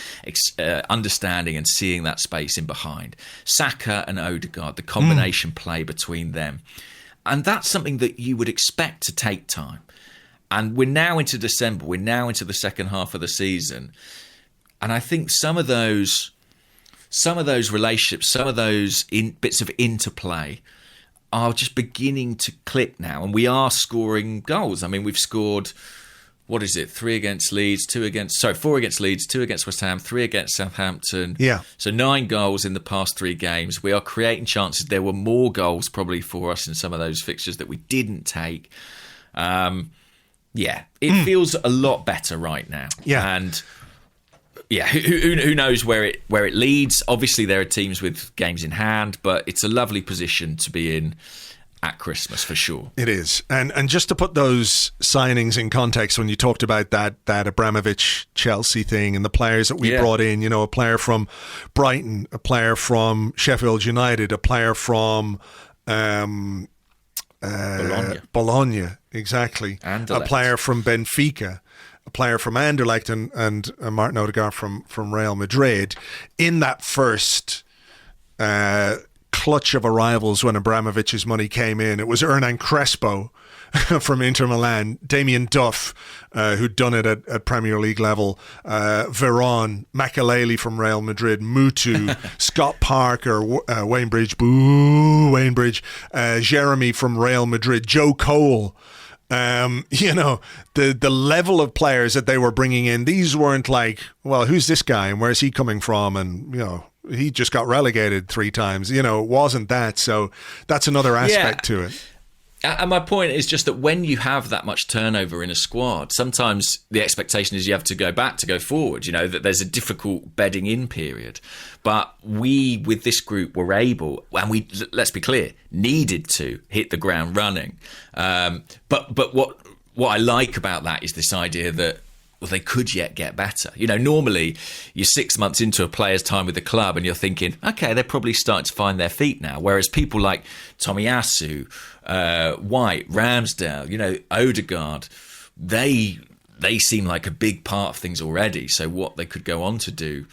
understanding and seeing that space in behind. Saka and Odegaard, the combination play between them. And that's something that you would expect to take time. And we're now into December. We're now into the second half of the season. And I think some of those relationships, some of those bits of interplay are just beginning to click now. And we are scoring goals. I mean, we've scored... 4 against Leeds, 2 against West Ham, 3 against Southampton. Yeah. So 9 goals in the past 3 games. We are creating chances. There were more goals probably for us in some of those fixtures that we didn't take. It feels a lot better right now. Yeah. And who knows where it leads? Obviously, there are teams with games in hand, but it's a lovely position to be in at Christmas for sure. It is. And just to put those signings in context, when you talked about that Abramovich Chelsea thing and the players that we brought in, a player from Brighton, a player from Sheffield United, a player from Bologna, exactly. Anderlecht. A player from Benfica, a player from Anderlecht and Martin Odegaard from Real Madrid in that first clutch of arrivals when Abramovich's money came in. It was Hernan Crespo from Inter Milan, Damien Duff, who'd done it at Premier League level, Veron, Makelele from Real Madrid, Mutu, Scott Parker, Wayne Bridge, Jeremy from Real Madrid, Joe Cole. The level of players that they were bringing in, these weren't like, well, who's this guy and where's he coming from? And, he just got relegated 3 times. It wasn't that. So that's another aspect to it. And my point is just that when you have that much turnover in a squad, sometimes the expectation is you have to go back to go forward, that there's a difficult bedding in period. But we, with this group, were able, and we, let's be clear, needed to hit the ground running. But what I like about that is this idea that, well, they could yet get better. Normally you're 6 months into a player's time with the club and you're thinking, okay, they're probably starting to find their feet now. Whereas people like Tomiyasu, White, Ramsdale, Odegaard, they seem like a big part of things already. So what they could go on to do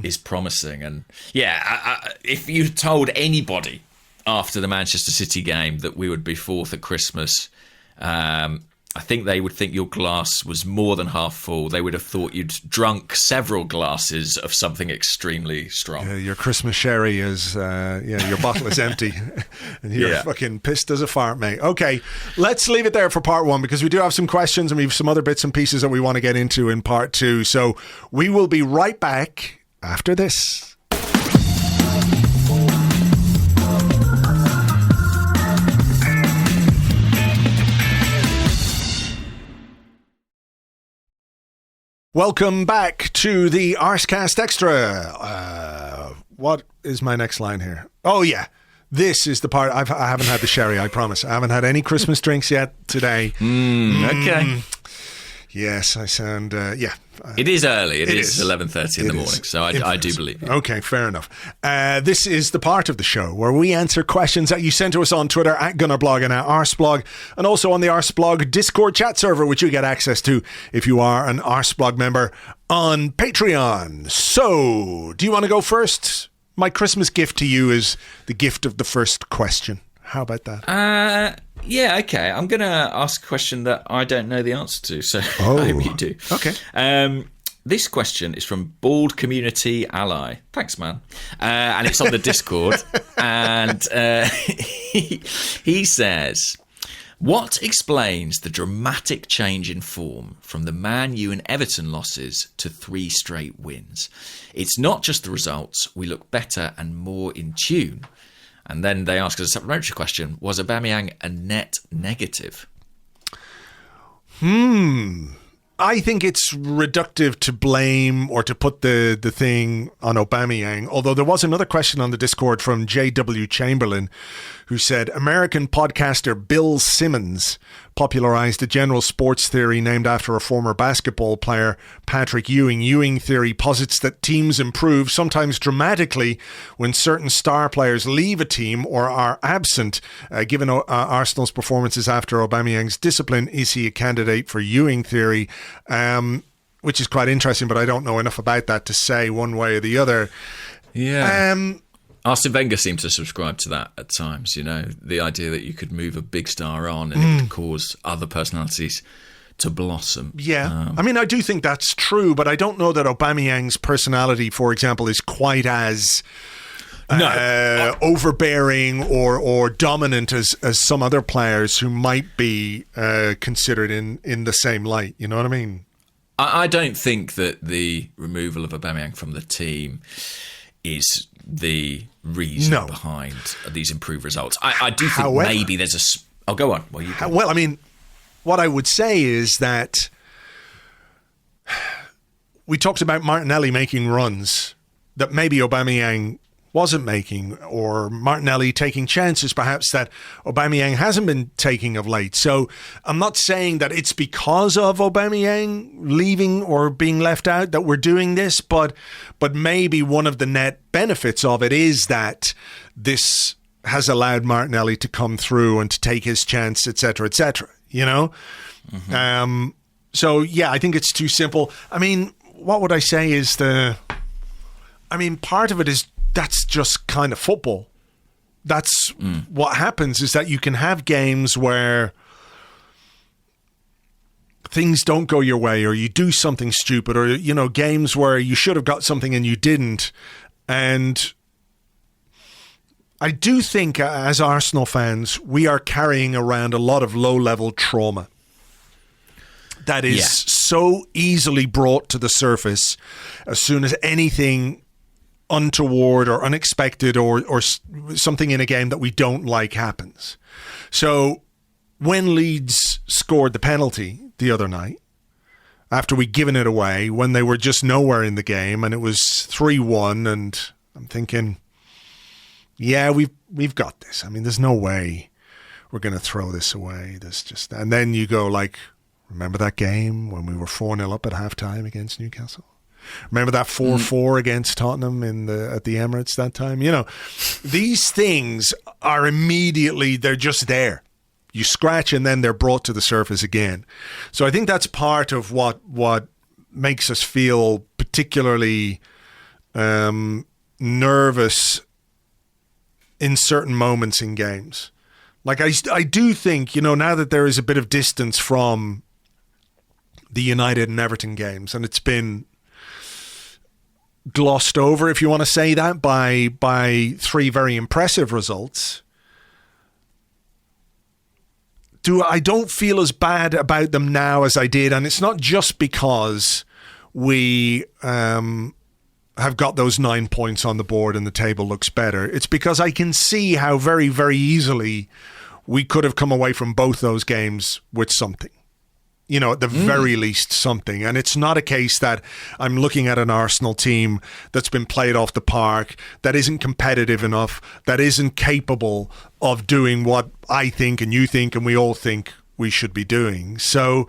is promising. And if you told anybody after the Manchester City game that we would be 4th at Christmas, I think they would think your glass was more than half full. They would have thought you'd drunk several glasses of something extremely strong. Your Christmas sherry is, your bottle is empty and you're fucking pissed as a fart, mate. Okay, let's leave it there for part 1 because we do have some questions and we have some other bits and pieces that we want to get into in part 2. So we will be right back after this. Welcome back to the Arsecast Extra. What is my next line here? Oh, yeah. This is the part. I haven't had the sherry, I promise. I haven't had any Christmas drinks yet today. Okay. Yes, I sound, It is early. It is 11:30 in the morning, so I do believe you. Okay, fair enough. This is the part of the show where we answer questions that you send to us on Twitter at Gunnerblog and at Arseblog, and also on the Arseblog Discord chat server, which you get access to if you are an Arseblog member on Patreon. So, do you want to go first? My Christmas gift to you is the gift of the first question. How about that? Yeah, okay. I'm going to ask a question that I don't know the answer to, so I hope you do. Okay. This question is from Bald Community Ally. Thanks, man. And it's on the Discord. And he says, what explains the dramatic change in form from the Man U and Everton losses to 3 straight wins? It's not just the results. We look better and more in tune. And then they ask us a supplementary question, was Aubameyang a net negative? I think it's reductive to blame or to put the thing on Aubameyang, although there was another question on the Discord from J.W. Chamberlain, who said, American podcaster Bill Simmons popularized a general sports theory named after a former basketball player, Patrick Ewing. Ewing theory posits that teams improve, sometimes dramatically, when certain star players leave a team or are absent. Given Arsenal's performances after Aubameyang's discipline, is he a candidate for Ewing theory? which is quite interesting, but I don't know enough about that to say one way or the other. Yeah. Arsene Wenger seemed to subscribe to that at times, the idea that you could move a big star on and it could cause other personalities to blossom. Yeah. I do think that's true, but I don't know that Aubameyang's personality, for example, is quite as overbearing or dominant as some other players who might be considered in the same light. You know what I mean? I don't think that the removal of Aubameyang from the team is the reason behind these improved results. I do think maybe there's a... Oh, go on. Well, you go. Well, what I would say is that we talked about Martinelli making runs that maybe Aubameyang wasn't making, or Martinelli taking chances perhaps that Aubameyang hasn't been taking of late. So I'm not saying that it's because of Aubameyang leaving or being left out that we're doing this, but maybe one of the net benefits of it is that this has allowed Martinelli to come through and to take his chance, etc., etc., So, yeah, I think it's too simple. What would I say is part of it is that's just kind of football. That's what happens, is that you can have games where things don't go your way, or you do something stupid, or, games where you should have got something and you didn't. And I do think as Arsenal fans, we are carrying around a lot of low-level trauma that is so easily brought to the surface as soon as anything untoward or unexpected or something in a game that we don't like happens. So when Leeds scored the penalty the other night, after we'd given it away, when they were just nowhere in the game and it was 3-1, and I'm thinking, yeah, we've got this. There's no way we're going to throw this away. And then you go like, remember that game when we were 4-0 up at halftime against Newcastle? Remember that 4-4 against Tottenham at the Emirates that time? These things are immediately, they're just there. You scratch and then they're brought to the surface again. So I think that's part of what makes us feel particularly nervous in certain moments in games. Like I do think, now that there is a bit of distance from the United and Everton games, and it's been glossed over, if you want to say that, by three very impressive results. I don't feel as bad about them now as I did, and it's not just because we have got those 9 points on the board and the table looks better. It's because I can see how very, very easily we could have come away from both those games with something. At the very least something. And it's not a case that I'm looking at an Arsenal team that's been played off the park, that isn't competitive enough, that isn't capable of doing what I think and you think and we all think we should be doing. So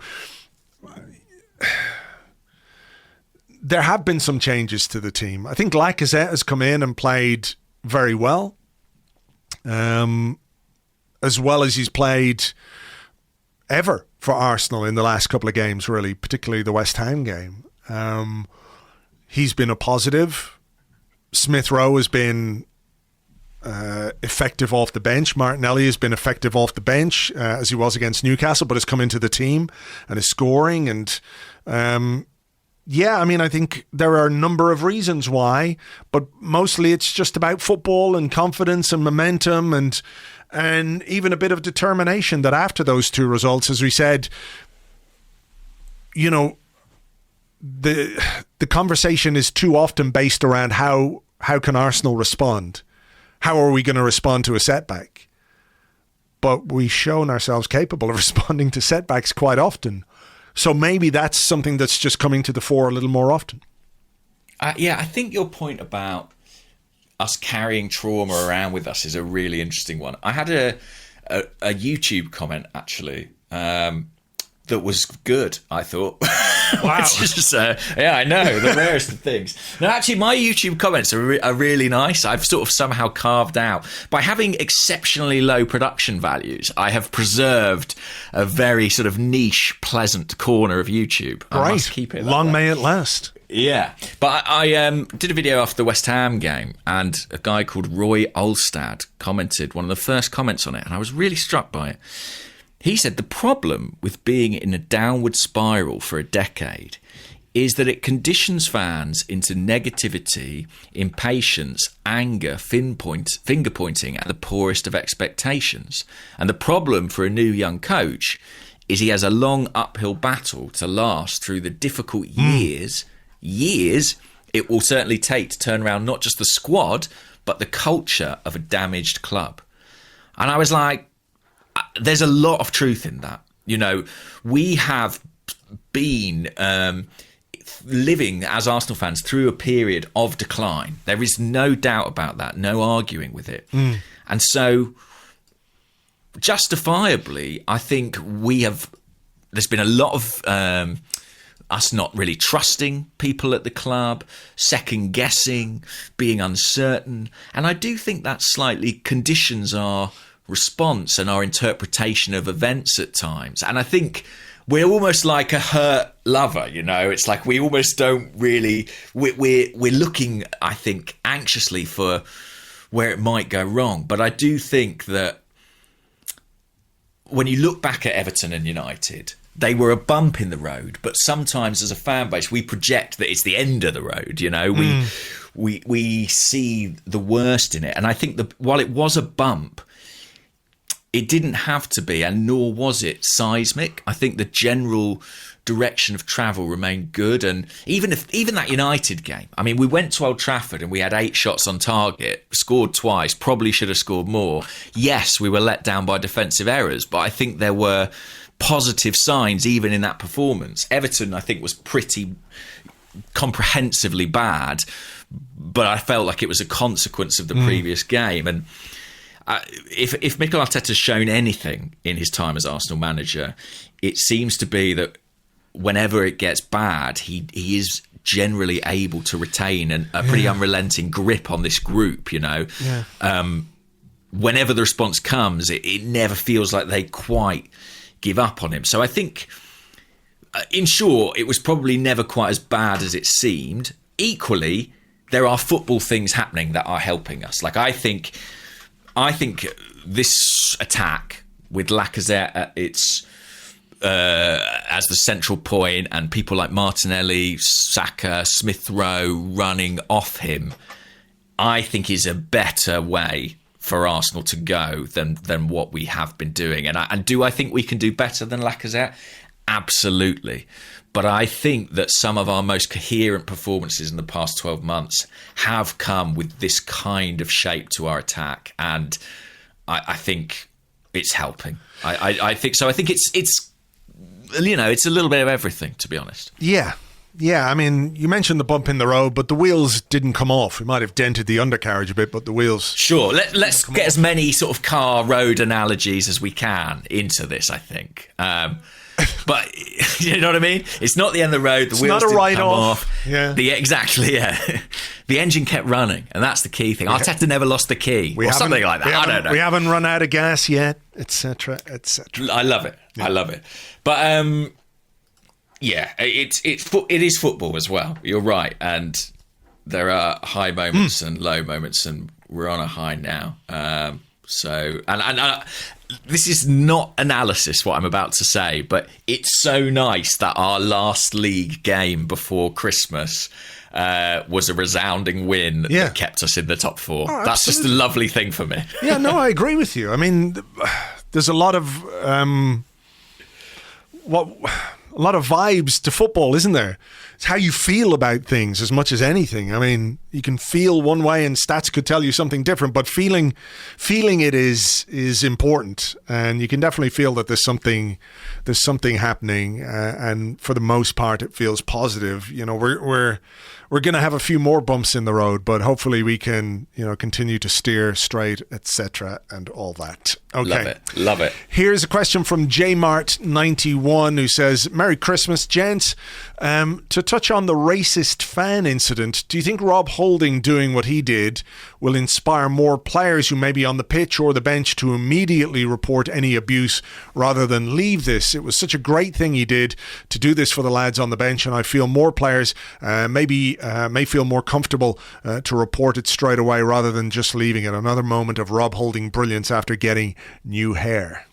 there have been some changes to the team. I think Lacazette has come in and played very well, as well as he's played ever for Arsenal in the last couple of games, really, particularly the West Ham game. He's been a positive. Smith Rowe has been effective off the bench. Martinelli has been effective off the bench, as he was against Newcastle, but has come into the team and is scoring. And I think there are a number of reasons why, but mostly it's just about football and confidence and momentum and even a bit of determination that after those two results, as we said, the conversation is too often based around how can Arsenal respond? How are we going to respond to a setback? But we've shown ourselves capable of responding to setbacks quite often. So maybe that's something that's just coming to the fore a little more often. I think your point about us carrying trauma around with us is a really interesting one. I had a YouTube comment, actually. that was good, I thought. Wow. It's just, I know, the rarest of things. No, actually, my YouTube comments are really nice. I've sort of somehow carved out, by having exceptionally low production values, I have preserved a very sort of niche, pleasant corner of YouTube. I must keep it Long that way. may it last. Yeah, but I did a video after the West Ham game, and a guy called Roy Olstad commented, one of the first comments on it, and I was really struck by it. He said the problem with being in a downward spiral for a decade is that it conditions fans into negativity, impatience, anger, finger pointing at the poorest of expectations. And the problem for a new young coach is he has a long uphill battle to last through the difficult years it will certainly take to turn around not just the squad, but the culture of a damaged club. And I was like, there's a lot of truth in that. You know, we have been living as Arsenal fans through a period of decline. There is no doubt about that, no arguing with it. And so, justifiably, I think there's been a lot of us not really trusting people at the club, second guessing, being uncertain. And I do think that slightly conditions our response and our interpretation of events at times. And I think we're almost like a hurt lover, you know. It's like we almost don't really, we're looking, I think, anxiously for where it might go wrong. But I do think that when you look back at Everton and United, they were a bump in the road, but sometimes as a fan base, we project that it's the end of the road, you know. We see the worst in it. And I think that while it was a bump, it didn't have to be, and nor was it seismic. I think the general direction of travel remained good. And even that United game, I mean, we went to Old Trafford and we had 8 shots on target, scored twice, probably should have scored more. Yes, we were let down by defensive errors, but I think there were positive signs even in that performance. Everton, I think, was pretty comprehensively bad, but I felt like it was a consequence of the previous game. And if Mikel Arteta's shown anything in his time as Arsenal manager, it seems to be that whenever it gets bad, he is generally able to retain a pretty unrelenting grip on this group, you know. Whenever the response comes, it never feels like they quite give up on him. So I think, in short, it was probably never quite as bad as it seemed. Equally, there are football things happening that are helping us. Like, I think this attack with Lacazette at its as the central point, and people like Martinelli, Xhaka, Smith Rowe running off him, I think is a better way for Arsenal to go than what we have been doing. And do I think we can do better than Lacazette? Absolutely. But I think that some of our most coherent performances in the past 12 months have come with this kind of shape to our attack, and I think it's helping. I think so. I think it's you know, it's a little bit of everything, to be honest. Yeah. I mean, you mentioned the bump in the road, but the wheels didn't come off. We might have dented the undercarriage a bit, but the wheels... Sure, let's get as many sort of car road analogies as we can into this, I think. But you know what I mean? It's not the end of the road. The wheels didn't come off. Yeah. The engine kept running, and that's the key thing. Arteta never lost the key, or something like that. I don't know. We haven't run out of gas yet, etc., etc. I love it. Yeah. I love it. But yeah, it is football as well. You're right, and there are high moments and low moments, and we're on a high now. So this is not analysis, what I'm about to say, but it's so nice that our last league game before Christmas was a resounding win that kept us in the top 4. Oh, that's just a lovely thing for me. Yeah, no, I agree with you. I mean, there's a lot of vibes to football, isn't there? it's how you feel about things as much as anything. I mean, you can feel one way and stats could tell you something different, but feeling it is important, and you can definitely feel that there's something happening, and for the most part it feels positive. You know, we're going to have a few more bumps in the road, but hopefully we can, you know, continue to steer straight, etc., and all that. Okay. Love it. Here's a question from JMart91 who says, Merry Christmas, gents. To touch on the racist fan incident, do you think Rob Holding doing what he did will inspire more players who may be on the pitch or the bench to immediately report any abuse rather than leave this? It was such a great thing he did to do this for the lads on the bench, and I feel more players may feel more comfortable to report it straight away rather than just leaving it. Another moment of Rob Holding brilliance after getting new hair.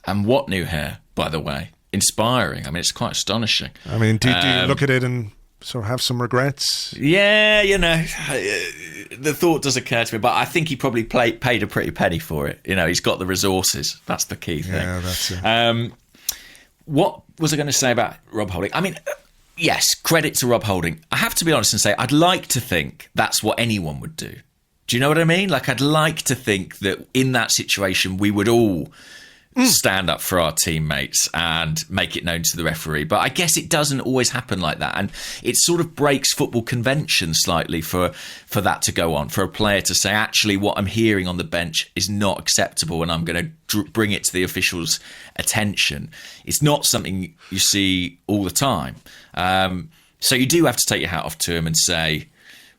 And what new hair, by the way? Inspiring. I mean, it's quite astonishing. I mean, do you look at it and sort of have some regrets? Yeah, you know, the thought does occur to me, but I think he probably paid a pretty penny for it. You know, he's got the resources. That's the key thing. Yeah, that's it. What was I going to say about Rob Holding? I mean, yes, credit to Rob Holding. I have to be honest and say I'd like to think that's what anyone would do. Do you know what I mean? Like, I'd like to think that in that situation we would all stand up for our teammates and make it known to the referee. But I guess it doesn't always happen like that. And it sort of breaks football convention slightly for that to go on, for a player to say, actually, what I'm hearing on the bench is not acceptable and I'm going to bring it to the officials' attention. It's not something you see all the time. So you do have to take your hat off to him and say,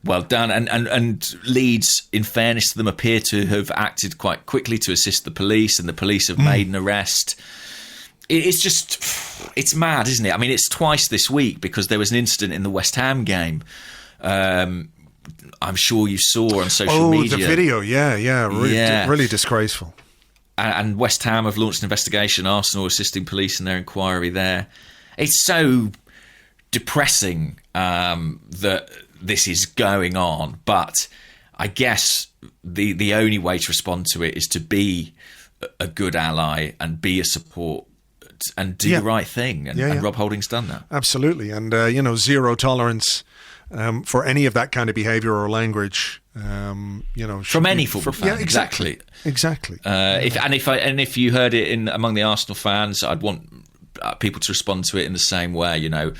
well done. And Leeds, in fairness to them, appear to have acted quite quickly to assist the police, and the police have made an arrest. It's mad, isn't it? I mean, it's twice this week because there was an incident in the West Ham game. I'm sure you saw on social media. Oh, the video, yeah. Really disgraceful. And West Ham have launched an investigation, Arsenal assisting police in their inquiry there. It's so depressing that this is going on, but I guess the only way to respond to it is to be a good ally and be a support and do the right thing. And Rob Holding's done that. Absolutely. And, zero tolerance for any of that kind of behaviour or language. From any football fan. Yeah, exactly. If you heard it among the Arsenal fans, I'd want people to respond to it in the same way. You know,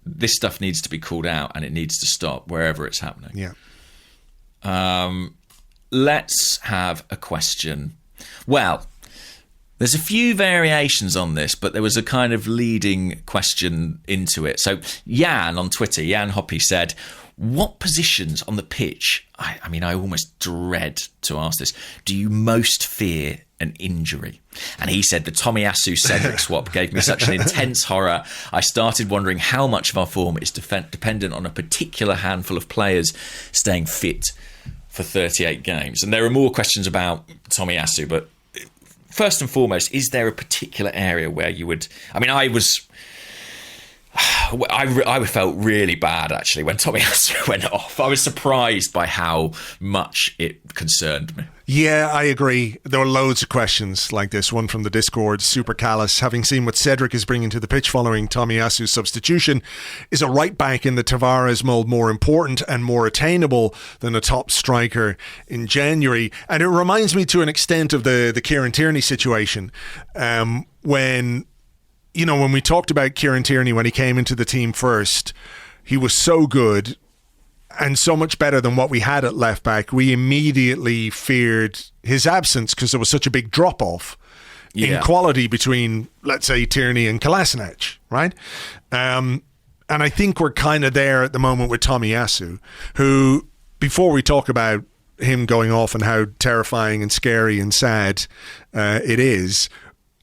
this stuff needs to be called out and it needs to stop wherever it's happening. Yeah. Let's have a question. Well, there's a few variations on this, but there was a kind of leading question into it. So Jan on Twitter, Jan Hoppy said, what positions on the pitch, I mean, I almost dread to ask this, do you most fear an injury? And he said the Tomiyasu Cedric swap gave me such an intense horror. I started wondering how much of our form is dependent on a particular handful of players staying fit for 38 games. And there are more questions about Tomiyasu, but first and foremost, is there a particular area where you would... I mean, I felt really bad, actually, when Tomiyasu went off. I was surprised by how much it concerned me. Yeah, I agree. There were loads of questions like this. One from the Discord, Super Callous. Having seen what Cedric is bringing to the pitch following Tomiyasu's substitution, is a right back in the Tavares mould more important and more attainable than a top striker in January? And it reminds me to an extent of the Kieran Tierney situation when we talked about Kieran Tierney when he came into the team first. He was so good and so much better than what we had at left back. We immediately feared his absence because there was such a big drop off in quality between, let's say, Tierney and Kolasinac, right? And I think we're kind of there at the moment with Tomiyasu, who, before we talk about him going off and how terrifying and scary and sad it is,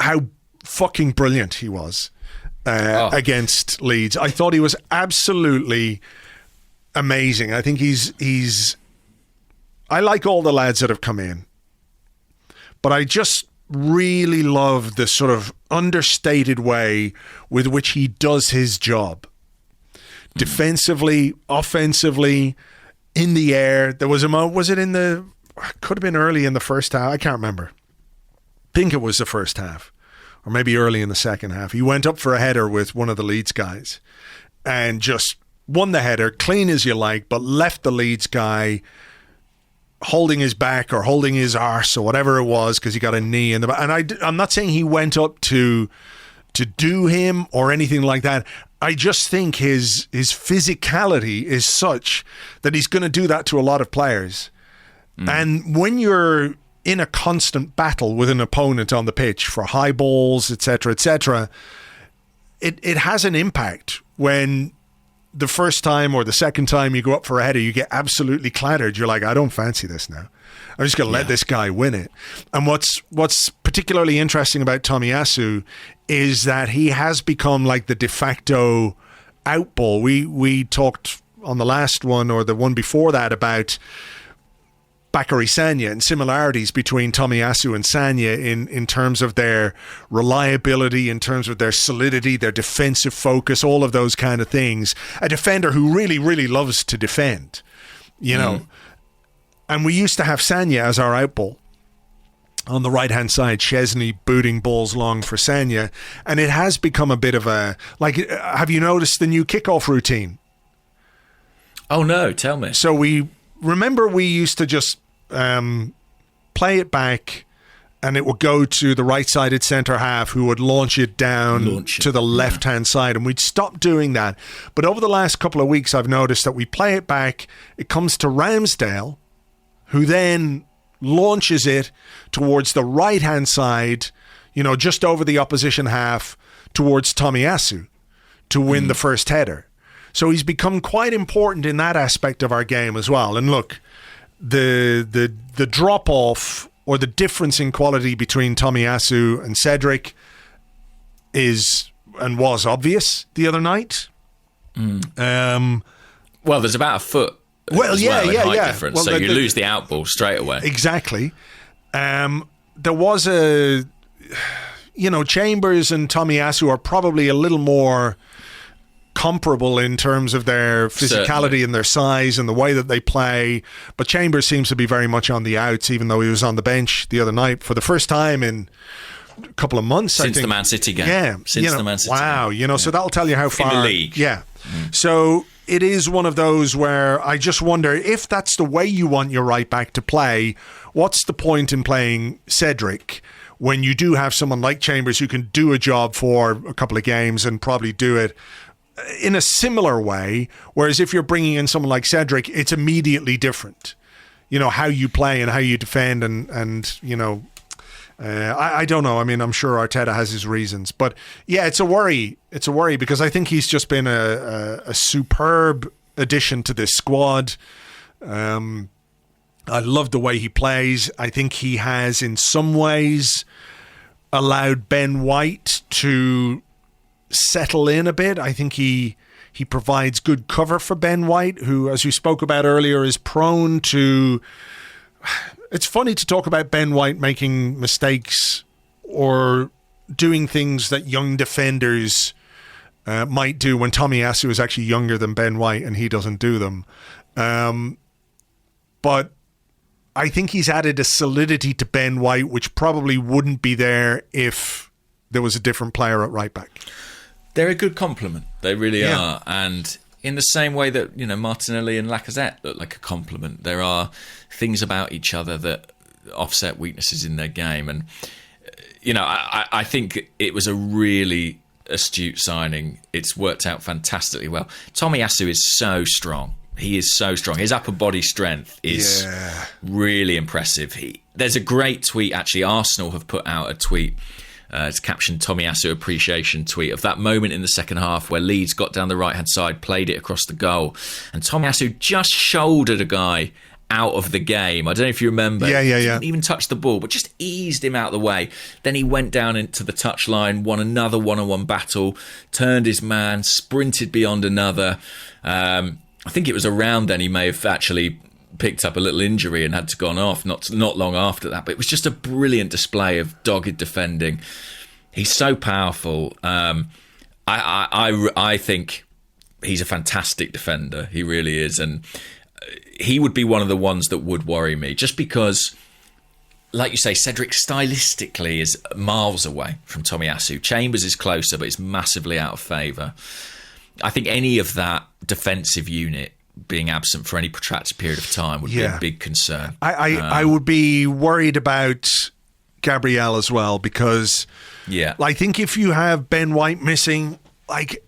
how fucking brilliant he was against Leeds. I thought he was absolutely amazing. I think I like all the lads that have come in, but I just really love the sort of understated way with which he does his job. Defensively, offensively, in the air. There was a moment, could have been early in the first half, I can't remember. I think it was the first half, or maybe early in the second half. He went up for a header with one of the Leeds guys and just won the header, clean as you like, but left the Leeds guy holding his back or holding his arse or whatever it was because he got a knee in the back. And I'm not saying he went up to do him or anything like that. I just think his physicality is such that he's going to do that to a lot of players. And when you're in a constant battle with an opponent on the pitch for high balls, etc., it has an impact when the first time or the second time you go up for a header, you get absolutely clattered. You're like, I don't fancy this now. I'm just going to let this guy win it. And what's particularly interesting about Tomiyasu is that he has become like the de facto outball. We talked on the last one or the one before that about Bakary Sagna and similarities between Tomiyasu and Sagna in terms of their reliability, in terms of their solidity, their defensive focus, all of those kind of things. A defender who really, really loves to defend, you know. And we used to have Sagna as our outball. On the right-hand side, Chesney booting balls long for Sagna. And it has become a bit of a... Like, have you noticed the new kickoff routine? Oh, no, tell me. So we used to just play it back and it would go to the right-sided centre half who would launch it down to the left-hand side, and we'd stop doing that. But over the last couple of weeks, I've noticed that we play it back, it comes to Ramsdale, who then launches it towards the right-hand side, you know, just over the opposition half towards Tomiyasu to win the first header. So he's become quite important in that aspect of our game as well. And look, the drop-off or the difference in quality between Tomiyasu and Cedric is and was obvious the other night. Well, there's about a foot. Height difference, well, so you lose the outball straight away. Exactly. There was Chambers and Tomiyasu are probably a little more comparable in terms of their physicality Certainly. And their size and the way that they play, but Chambers seems to be very much on the outs, even though he was on the bench the other night for the first time in a couple of months since the Man City game. The Man City game. So that'll tell you how far in the league. So it is one of those where I just wonder if that's the way you want your right back to play, what's the point in playing Cedric when you do have someone like Chambers who can do a job for a couple of games and probably do it in a similar way, whereas if you're bringing in someone like Cedric, it's immediately different. You know, how you play and how you defend and you know, I don't know. I mean, I'm sure Arteta has his reasons. But yeah, it's a worry. It's a worry because I think he's just been a superb addition to this squad. I love the way he plays. I think he has in some ways allowed Ben White to settle in a bit. I think he provides good cover for Ben White, who, as we spoke about earlier, is prone to... It's funny to talk about Ben White making mistakes or doing things that young defenders might do when Tomiyasu is actually younger than Ben White and he doesn't do them. But I think he's added a solidity to Ben White which probably wouldn't be there if there was a different player at right back. They're a good complement. They really are. And in the same way that, you know, Martinelli and Lacazette look like a complement, there are things about each other that offset weaknesses in their game. And, you know, I think it was a really astute signing. It's worked out fantastically well. Tomiyasu is so strong. He is so strong. His upper body strength is really impressive. There's a great tweet, actually. Arsenal have put out a tweet. It's captioned Tomiyasu appreciation tweet of that moment in the second half where Leeds got down the right-hand side, played it across the goal, and Tomiyasu just shouldered a guy out of the game. I don't know if you remember. Yeah. Didn't even touch the ball, but just eased him out of the way. Then he went down into the touchline, won another one-on-one battle, turned his man, sprinted beyond another. I think it was around then he may have actually picked up a little injury and had to gone off not long after that, but it was just a brilliant display of dogged defending. He's so powerful. I think he's a fantastic defender. He really is, and he would be one of the ones that would worry me, just because like you say, Cedric stylistically is miles away from Tomiyasu. Chambers is closer, but it's massively out of favour. I think any of that defensive unit being absent for any protracted period of time would be a big concern. I would be worried about Gabriel as well, because I think if you have Ben White missing, like,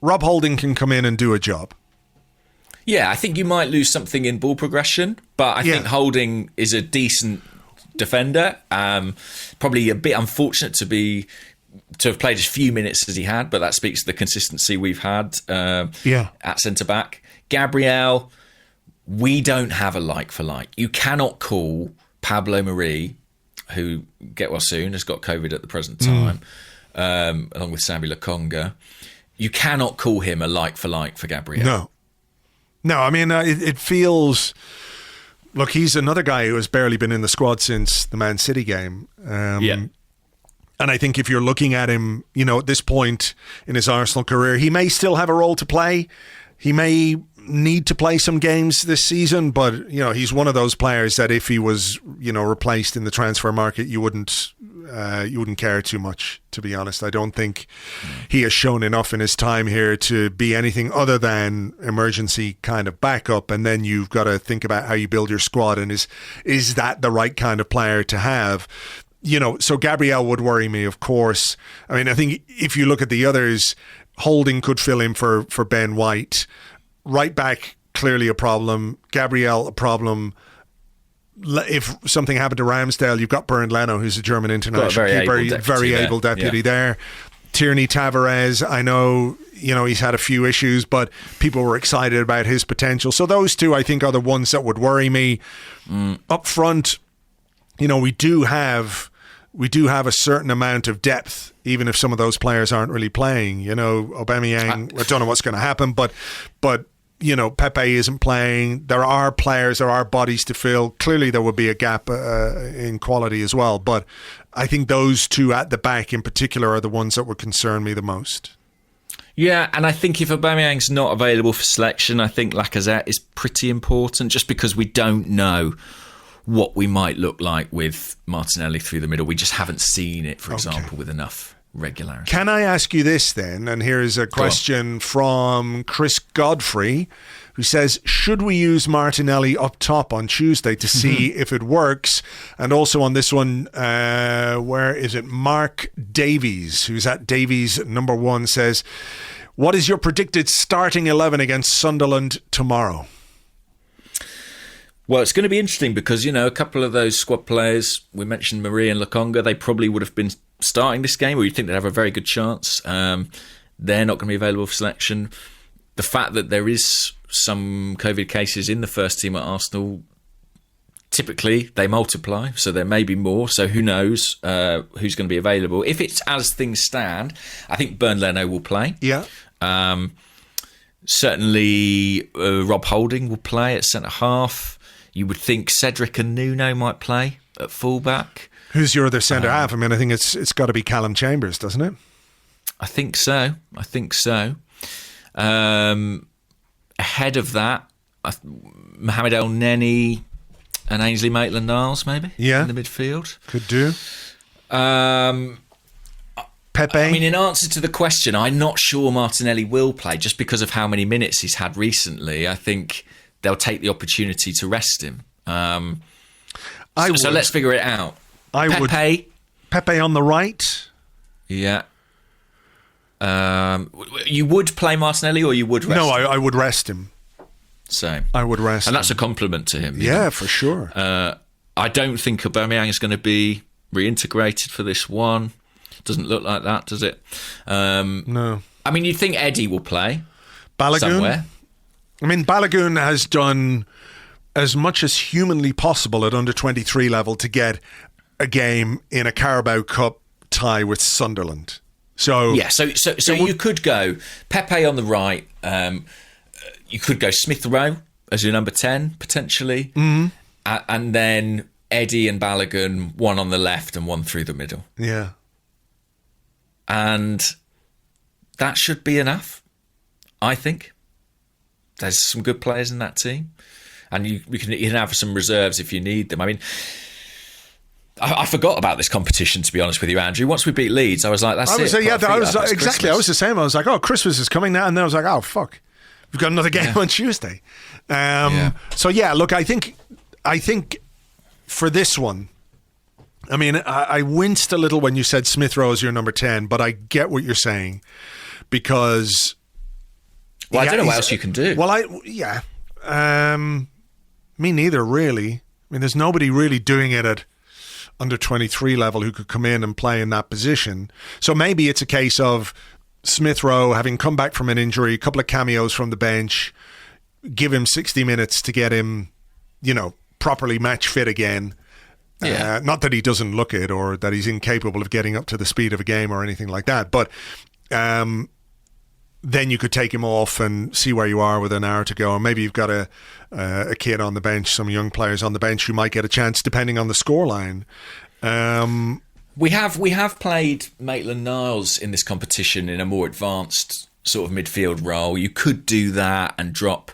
Rob Holding can come in and do a job. Yeah, I think you might lose something in ball progression, but I think Holding is a decent defender. Probably a bit unfortunate to have played as few minutes as he had, but that speaks to the consistency we've had at centre-back. Gabriel, we don't have a like-for-like. You cannot call Pablo Mari, who, get well soon, has got COVID at the present time, along with Sambi Lokonga. You cannot call him a like-for-like for Gabriel. No, I mean, it feels... Look, he's another guy who has barely been in the squad since the Man City game. And I think if you're looking at him, at this point in his Arsenal career, he may still have a role to play. He may need to play some games this season, but, he's one of those players that if he was, replaced in the transfer market, you wouldn't care too much, to be honest. I don't think he has shown enough in his time here to be anything other than emergency kind of backup. And then you've got to think about how you build your squad, and is that the right kind of player to have? So Gabriel would worry me, of course. I mean, I think if you look at the others, Holding could fill in for Ben White. Right back, clearly a problem. Gabriel, a problem. If something happened to Ramsdale, you've got Bernd Leno, who's a German international keeper, very able deputy there. Tierney Tavares, I know, he's had a few issues, but people were excited about his potential. So those two, I think, are the ones that would worry me. Up front, we do have a certain amount of depth, even if some of those players aren't really playing. Aubameyang, I don't know what's going to happen, but Pepe isn't playing. There are players, there are bodies to fill. Clearly, there would be a gap in quality as well. But I think those two at the back in particular are the ones that would concern me the most. Yeah, and I think if Aubameyang's not available for selection, I think Lacazette is pretty important, just because we don't know what we might look like with Martinelli through the middle. We just haven't seen it, for example, with enough regularity. Can I ask you this then? And here's a question from Chris Godfrey, who says, should we use Martinelli up top on Tuesday to see if it works? And also on this one, where is it? Mark Davies, who's at Davies number 1, says, what is your predicted starting 11 against Sunderland tomorrow? Well, it's going to be interesting because, a couple of those squad players, we mentioned Marie and Lokonga, they probably would have been starting this game, or you'd think they'd have a very good chance. They're not going to be available for selection. The fact that there is some COVID cases in the first team at Arsenal, typically they multiply, so there may be more. So who knows who's going to be available. If it's as things stand, I think Bernd Leno will play. Yeah. Certainly Rob Holding will play at centre-half. You would think Cedric and Nuno might play at full-back. Who's your other centre-half? I mean, I think it's got to be Callum Chambers, doesn't it? I think so. Ahead of that, Mohamed El Neni and Ainsley Maitland-Niles, maybe, in the midfield. Could do. Pepe? I mean, in answer to the question, I'm not sure Martinelli will play just because of how many minutes he's had recently. I think they'll take the opportunity to rest him. So let's figure it out. Pepe on the right. Yeah. You would play Martinelli, or you would rest him? No, I would rest him. Same. I would rest him. And that's a compliment to him. Yeah, for sure. I don't think Aubameyang is going to be reintegrated for this one. Doesn't look like that, does it? No. I mean, you'd think Eddie will play Balogun somewhere. I mean, Balogun has done as much as humanly possible at under 23 level to get a game in a Carabao Cup tie with Sunderland. So yeah, so you could go Pepe on the right. You could go Smith Rowe as your number 10 potentially, and then Eddie and Balogun, one on the left and one through the middle. Yeah, and that should be enough. I think there's some good players in that team. and you can have some reserves if you need them. I mean, I forgot about this competition, to be honest with you, Andrew. Once we beat Leeds, I was like, that's it. I was the same. I was like, oh, Christmas is coming now. And then I was like, oh, fuck. We've got another game on Tuesday. So, yeah, look, I think for this one, I mean, I winced a little when you said Smith Rowe is your number 10, but I get what you're saying because... Well, I don't know what else you can do. Well, me neither, really. I mean, there's nobody really doing it at under 23 level who could come in and play in that position. So maybe it's a case of Smith Rowe having come back from an injury, a couple of cameos from the bench, give him 60 minutes to get him, properly match fit again. Yeah. Not that he doesn't look it or that he's incapable of getting up to the speed of a game or anything like that, but then you could take him off and see where you are with an hour to go. Or maybe you've got a kid on the bench, some young players on the bench who might get a chance depending on the scoreline. We have played Maitland-Niles in this competition in a more advanced sort of midfield role. You could do that and drop,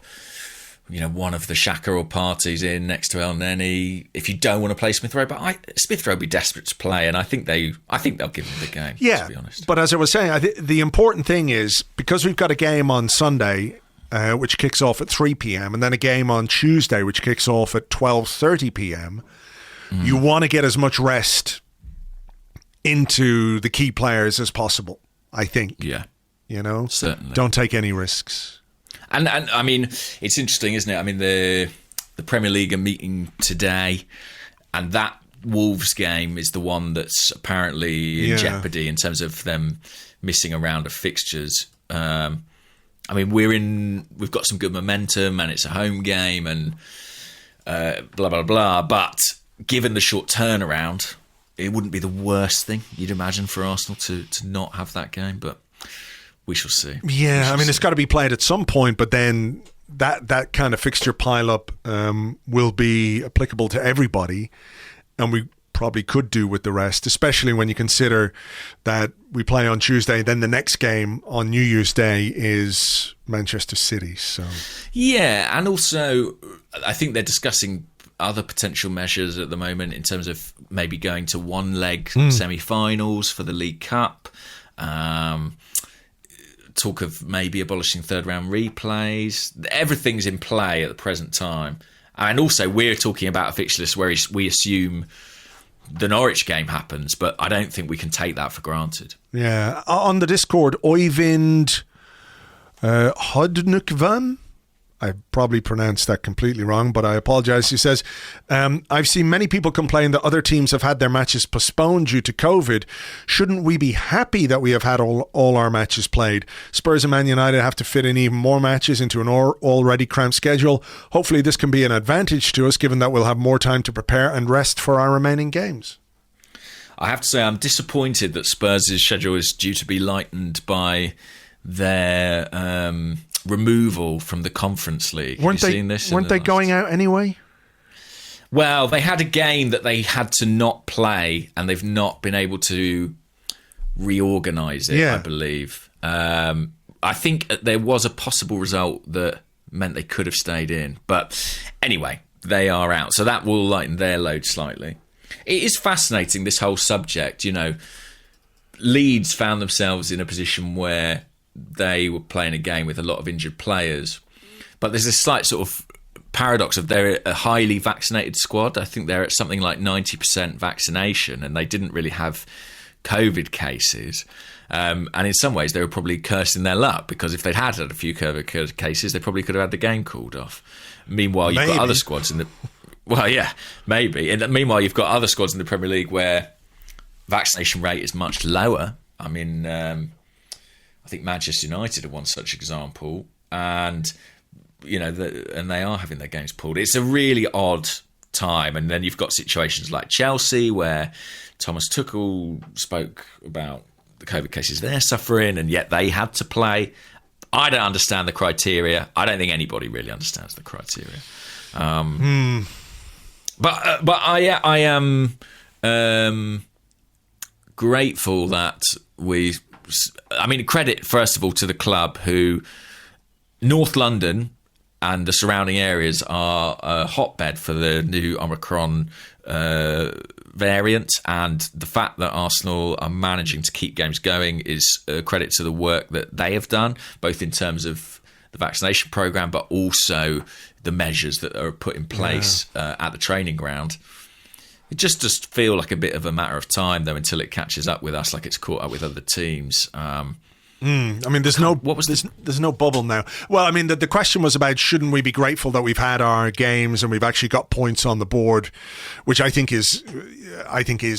one of the Xhaka or Partey's in next to El Neni if you don't want to play Smith Rowe. But Smith Rowe would be desperate to play, and I think they'll give him the game. Yeah, to be honest. But as I was saying, the important thing is because we've got a game on Sunday, which kicks off at 3 p.m, and then a game on Tuesday, which kicks off at 12:30 p.m. You want to get as much rest into the key players as possible. I think. Yeah. Certainly. Don't take any risks. And I mean, it's interesting, isn't it? I mean, the Premier League are meeting today, and that Wolves game is the one that's apparently in jeopardy in terms of them missing a round of fixtures. I mean, we've got some good momentum, and it's a home game, and blah blah blah. But given the short turnaround, it wouldn't be the worst thing you'd imagine for Arsenal to not have that game, but. We shall see. Yeah, I mean, it's got to be played at some point, but then that kind of fixture pile-up will be applicable to everybody, and we probably could do with the rest, especially when you consider that we play on Tuesday, then the next game on New Year's Day is Manchester City. So yeah, and also I think they're discussing other potential measures at the moment in terms of maybe going to one-leg semi-finals for the League Cup. Talk of maybe abolishing third-round replays. Everything's in play at the present time. And also, we're talking about a fixture list where we assume the Norwich game happens, but I don't think we can take that for granted. Yeah. On the Discord, Oyvind Hodnukvan, I probably pronounced that completely wrong, but I apologise. He says, I've seen many people complain that other teams have had their matches postponed due to COVID. Shouldn't we be happy that we have had all our matches played? Spurs and Man United have to fit in even more matches into an already cramped schedule. Hopefully this can be an advantage to us, given that we'll have more time to prepare and rest for our remaining games. I have to say I'm disappointed that Spurs' schedule is due to be lightened by their... removal from the Conference League. Weren't they going out anyway? Well, they had a game that they had to not play, and they've not been able to reorganise it, I believe. I think there was a possible result that meant they could have stayed in. But anyway, they are out. So that will lighten their load slightly. It is fascinating, this whole subject. Leeds found themselves in a position where they were playing a game with a lot of injured players, but there's a slight sort of paradox of they're a highly vaccinated squad. I think they're at something like 90% vaccination, and they didn't really have COVID cases. And in some ways, they were probably cursing their luck, because if they'd had a few COVID cases, they probably could have had the game called off. Meanwhile, you've got other squads in the... Well, yeah, maybe. And meanwhile, you've got other squads in the Premier League where vaccination rate is much lower. I mean... I think Manchester United are one such example, and and they are having their games pulled. It's a really odd time, and then you've got situations like Chelsea where Thomas Tuchel spoke about the COVID cases they're suffering, and yet they had to play. I don't understand the criteria. I don't think anybody really understands the criteria. But I am grateful that we. I mean, credit, first of all, to the club who... North London and the surrounding areas are a hotbed for the new Omicron variant, and the fact that Arsenal are managing to keep games going is a credit to the work that they have done, both in terms of the vaccination programme, but also the measures that are put in place at the training ground. It just does feel like a bit of a matter of time, though, until it catches up with us, like it's caught up with other teams. I mean, there's no bubble now. Well, I mean, the question was about, shouldn't we be grateful that we've had our games and we've actually got points on the board, which I think is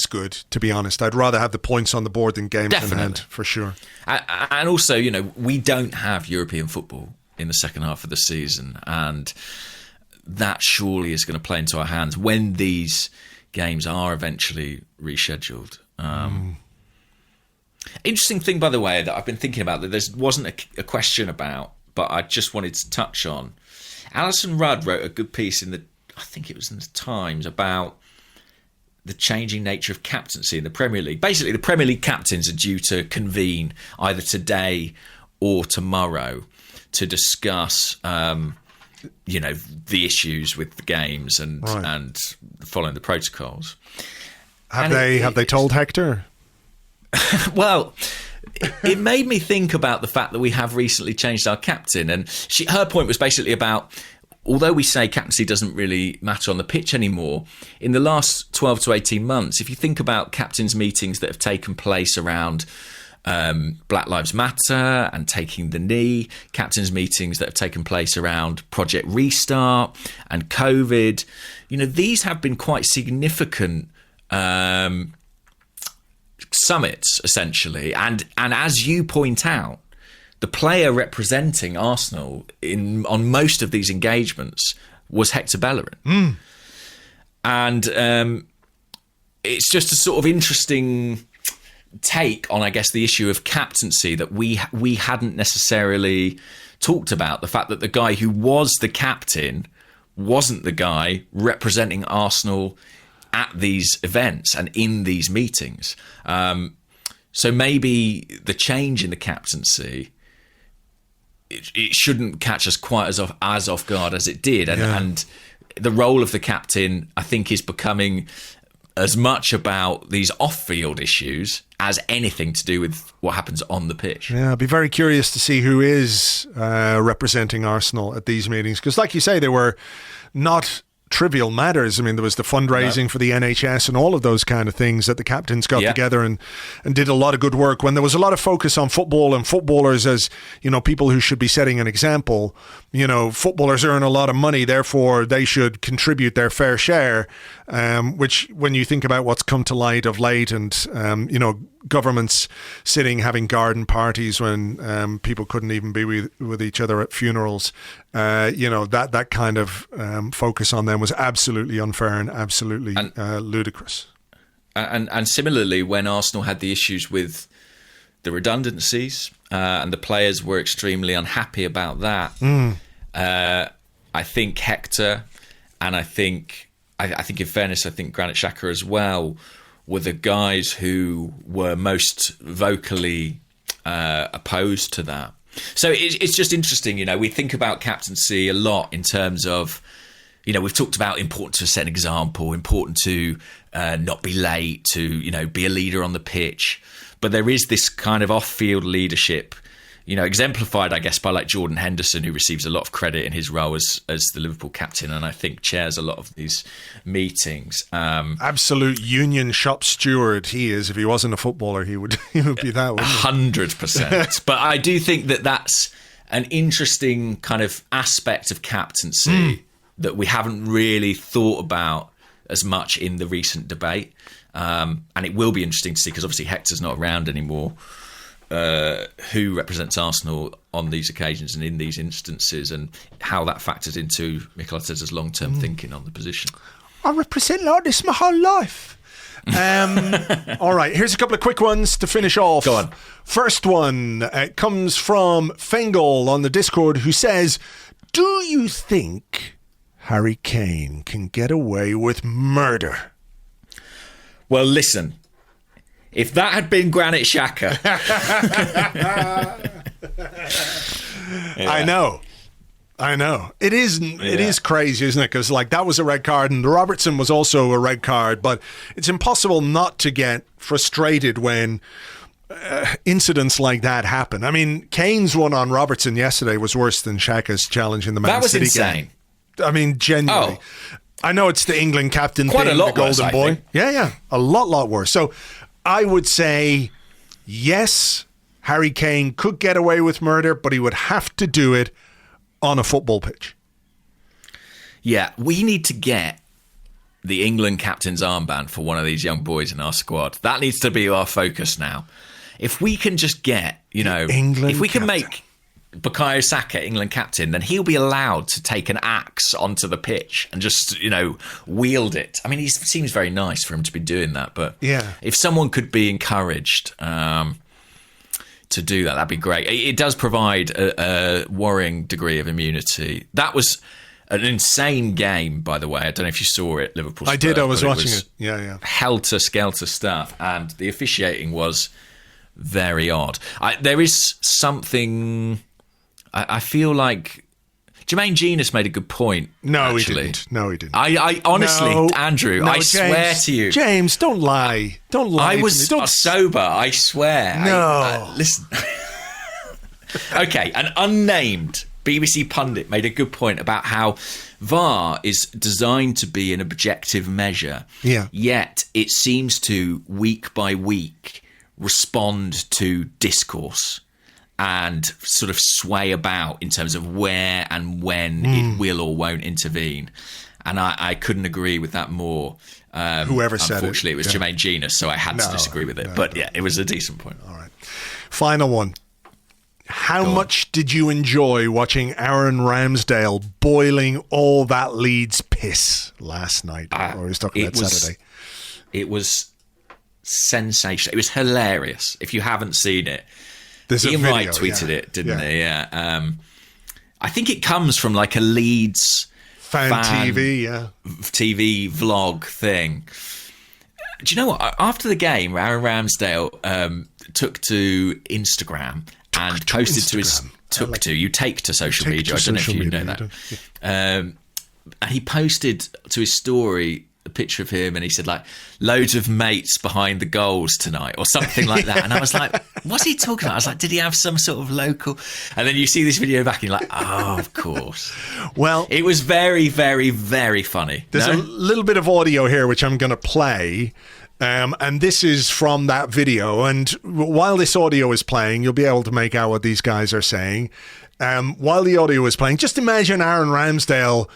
good, to be honest. I'd rather have the points on the board than games in hand, for sure. And also, we don't have European football in the second half of the season, and that surely is going to play into our hands when these games are eventually rescheduled. Interesting thing, by the way, that I've been thinking about that there wasn't a question about, but I just wanted to touch on. Alison Rudd wrote a good piece I think it was in the Times, about the changing nature of captaincy in the Premier League. Basically, the Premier League captains are due to convene either today or tomorrow to discuss, the issues with the games and following the protocols. Have they told Hector? Well, it made me think about the fact that we have recently changed our captain, and her point was basically about, although we say captaincy doesn't really matter on the pitch anymore, in the last 12 to 18 months, if you think about captains' meetings that have taken place around Black Lives Matter and taking the knee, captains' meetings that have taken place around Project Restart and COVID, these have been quite significant summits, essentially, and as you point out, the player representing Arsenal on most of these engagements was Hector Bellerin. And it's just a sort of interesting take on, I guess, the issue of captaincy that we hadn't necessarily talked about, the fact that the guy who was the captain wasn't the guy representing Arsenal at these events and in these meetings. So maybe the change in the captaincy, it shouldn't catch us quite as off guard as it did. And the role of the captain, I think, is becoming as much about these off-field issues as anything to do with what happens on the pitch. Yeah, I'd be very curious to see who is representing Arsenal at these meetings. Because like you say, they were not trivial matters. I mean, there was the fundraising for the NHS and all of those kind of things that the captains got together and did a lot of good work. When there was a lot of focus on football and footballers as, people who should be setting an example, footballers earn a lot of money, therefore they should contribute their fair share, which when you think about what's come to light of late and, governments sitting having garden parties when people couldn't even be with each other at funerals, that kind of focus on them was absolutely unfair and absolutely ludicrous. And similarly, when Arsenal had the issues with the redundancies and the players were extremely unhappy about that, I think Hector and I think in fairness, I think Granit Xhaka as well were the guys who were most vocally opposed to that. So it's just interesting, we think about captaincy a lot in terms of, we've talked about important to set an example, important to not be late, to, be a leader on the pitch. But there is this kind of off-field leadership, exemplified, I guess, by like Jordan Henderson, who receives a lot of credit in his role as the Liverpool captain, and I think chairs a lot of these meetings. Absolute union shop steward he is. If he wasn't a footballer, he would be that, wouldn't he? 100%. But I do think that that's an interesting kind of aspect of captaincy that we haven't really thought about as much in the recent debate. And it will be interesting to see, because obviously Hector's not around anymore, who represents Arsenal on these occasions and in these instances, and how that factors into Mikel Arteta's long-term thinking on the position. I represent like this my whole life. All right, here's a couple of quick ones to finish off. Go on. First one comes from Fengel on the Discord, who says, do you think Harry Kane can get away with murder? Well, listen, if that had been Granit Xhaka... I know. I know. It is. It is crazy, isn't it? Because like that was a red card, and the Robertson was also a red card. But it's impossible not to get frustrated when incidents like that happen. I mean, Kane's one on Robertson yesterday was worse than Xhaka's challenge in the Man City game. That was insane. I mean, genuinely. Oh. I know it's the England captain Quite thing, a lot the worse, golden I boy. think. Yeah. A lot worse. So I would say, yes, Harry Kane could get away with murder, but he would have to do it on a football pitch. Yeah, we need to get the England captain's armband for one of these young boys in our squad. That needs to be our focus now. If we can just get, if we can make Bukayo Saka England captain, then he'll be allowed to take an axe onto the pitch and just, wield it. I mean, he seems very nice for him to be doing that, but if someone could be encouraged to do that, that'd be great. It does provide a worrying degree of immunity. That was an insane game, by the way. I don't know if you saw it, Liverpool Spurs. I did. I was watching it. Yeah. Helter-skelter stuff, and the officiating was very odd. There is something... I feel like Jermaine Genius made a good point. No, actually. he didn't. No, he didn't. I honestly, no, Andrew, no, I swear to you. James, don't lie. Don't lie. I was sober, I swear. No. Listen. Okay, an unnamed BBC pundit made a good point about how VAR is designed to be an objective measure. Yeah. Yet it seems to, week by week, respond to discourse and sort of sway about in terms of where and when it will or won't intervene. And I couldn't agree with that more. Whoever said it. Unfortunately, it was Jermaine Genius, so I had to disagree with it. But yeah, it was a decent point. All right. Final one. How much did you enjoy watching Aaron Ramsdale boiling all that Leeds piss last night? Or I was talking about Saturday. It was sensational. It was hilarious. If you haven't seen it, Ian Wright tweeted it, didn't he? Yeah. I think it comes from like a Leeds fan TV, TV vlog thing. Do you know what? After the game, Aaron Ramsdale took to Instagram and posted to his you take to social media. I don't know if you know that. And he posted to his story a picture of him, and he said like loads of mates behind the goals tonight or something like that. And I was like, what's he talking about? I was like, did he have some sort of local? And then you see this video back and you're like, oh, of course. Well, it was very, very, very funny. There's a little bit of audio here which I'm going to play. And this is from that video. And while this audio is playing, you'll be able to make out what these guys are saying. While the audio is playing, just imagine Aaron Ramsdale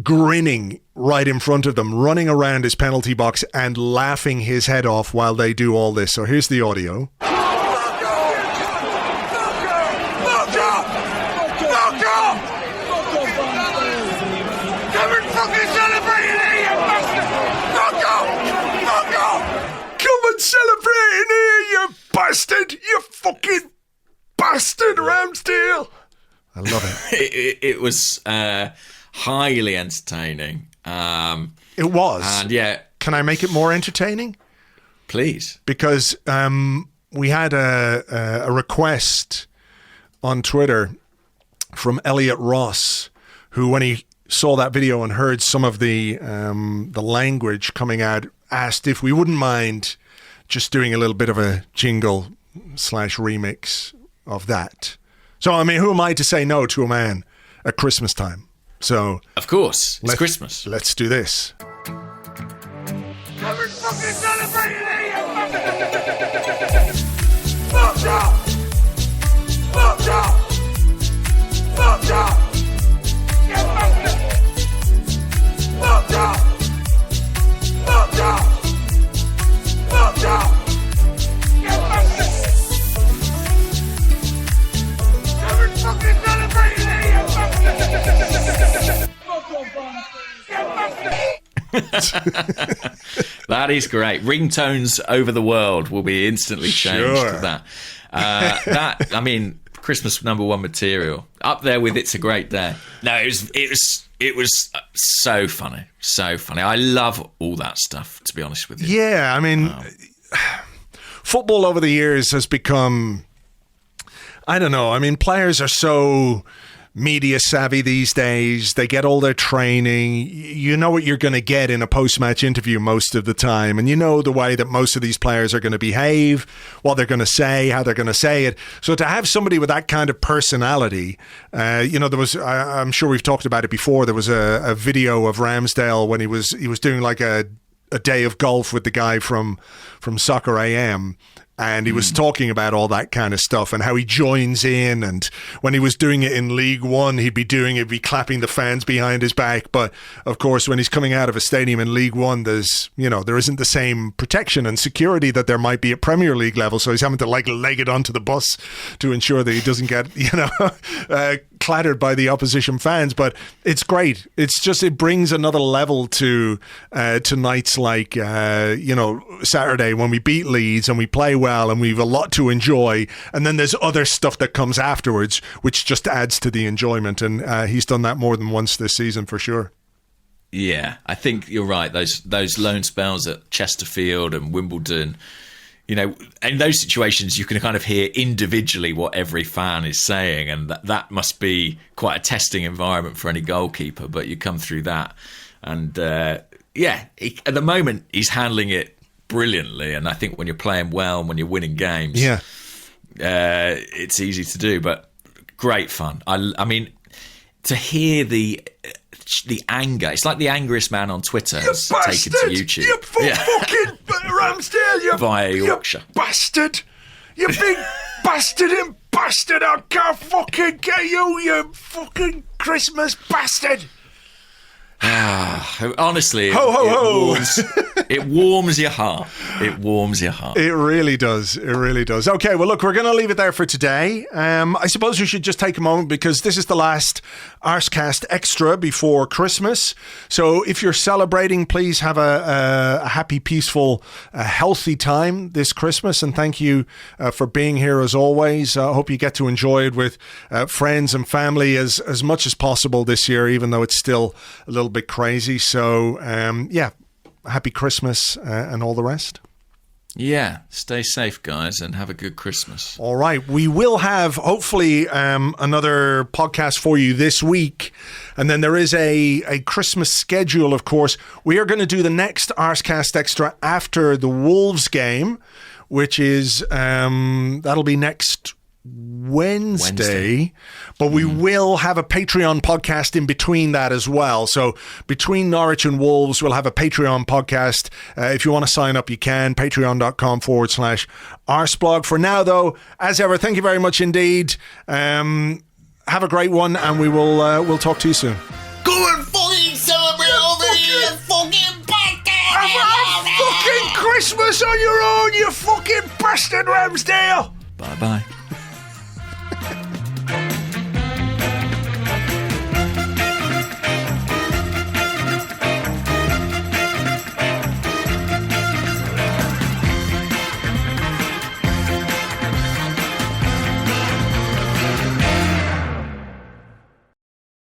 grinning right in front of them, running around his penalty box and laughing his head off while they do all this. So here's the audio. Celebrating here, you bastard! You fucking bastard, Ramsdale! I love it. It was highly entertaining. It was. And yeah. Can I make it more entertaining? Please. Because we had a request on Twitter from Elliot Ross, who, when he saw that video and heard some of the language coming out, asked if we wouldn't mind just doing a little bit of a jingle / remix of that. So, I mean, who am I to say no to a man at Christmas time? So, of course, it's Christmas. Let's do this. That is great. Ringtones over the world will be instantly changed to that. That, I mean, Christmas #1 material up there with "It's a Great Day." No, it was so funny, so funny. I love all that stuff, to be honest with you. Yeah, I mean, football over the years has become, I don't know. I mean, players are so media savvy these days. They get all their training. You know what you're going to get in a post-match interview most of the time. And you know the way that most of these players are going to behave, what they're going to say, how they're going to say it. So to have somebody with that kind of personality, there was, I'm sure we've talked about it before, there was a video of Ramsdale when he was doing like a day of golf with the guy from Soccer AM. And he was talking about all that kind of stuff and how he joins in. And when he was doing it in League One, he'd be clapping the fans behind his back. But of course, when he's coming out of a stadium in League One, there isn't the same protection and security that there might be at Premier League level. So he's having to leg it onto the bus to ensure that he doesn't get, clattered by the opposition fans. But it's great. It brings another level to nights like, Saturday when we beat Leeds and we play well and we've a lot to enjoy, and then there's other stuff that comes afterwards which just adds to the enjoyment, and he's done that more than once this season for sure. Yeah, I think you're right. Those loan spells at Chesterfield and Wimbledon, in those situations you can kind of hear individually what every fan is saying, and that must be quite a testing environment for any goalkeeper, but you come through that, and at the moment he's handling it brilliantly, and I think when you're playing well and when you're winning games, it's easy to do, but great fun. I mean, to hear the anger, it's like the angriest man on Twitter has taken to YouTube. You fucking Ramsdale, you via Yorkshire. You bastard! You big bastard and bastard! I can't fucking get you, you fucking Christmas bastard! Honestly, it warms your heart. It warms your heart. It really does. It really does. Okay, well, look, we're going to leave it there for today. I suppose we should just take a moment because this is the last Arsecast Extra before Christmas. So if you're celebrating, please have a happy, peaceful, healthy time this Christmas. And thank you for being here as always. I hope you get to enjoy it with friends and family as much as possible this year, even though it's still a little bit crazy. So happy Christmas and all the rest. Yeah, stay safe, guys, and have a good Christmas. All right, we will have hopefully another podcast for you this week, and then there is a Christmas schedule. Of course, we are going to do the next Arsecast Extra after the Wolves game, which is that'll be next Wednesday. But we will have a Patreon podcast in between that as well. So between Norwich and Wolves, we'll have a Patreon podcast. If you want to sign up, you can. Patreon.com/Arseblog. For now, though, as ever, thank you very much indeed. Have a great one, and we'll talk to you soon. Go and fucking celebrate over here, you fucking bastard! Have a fucking Christmas on your own, you fucking bastard, Ramsdale! Bye-bye.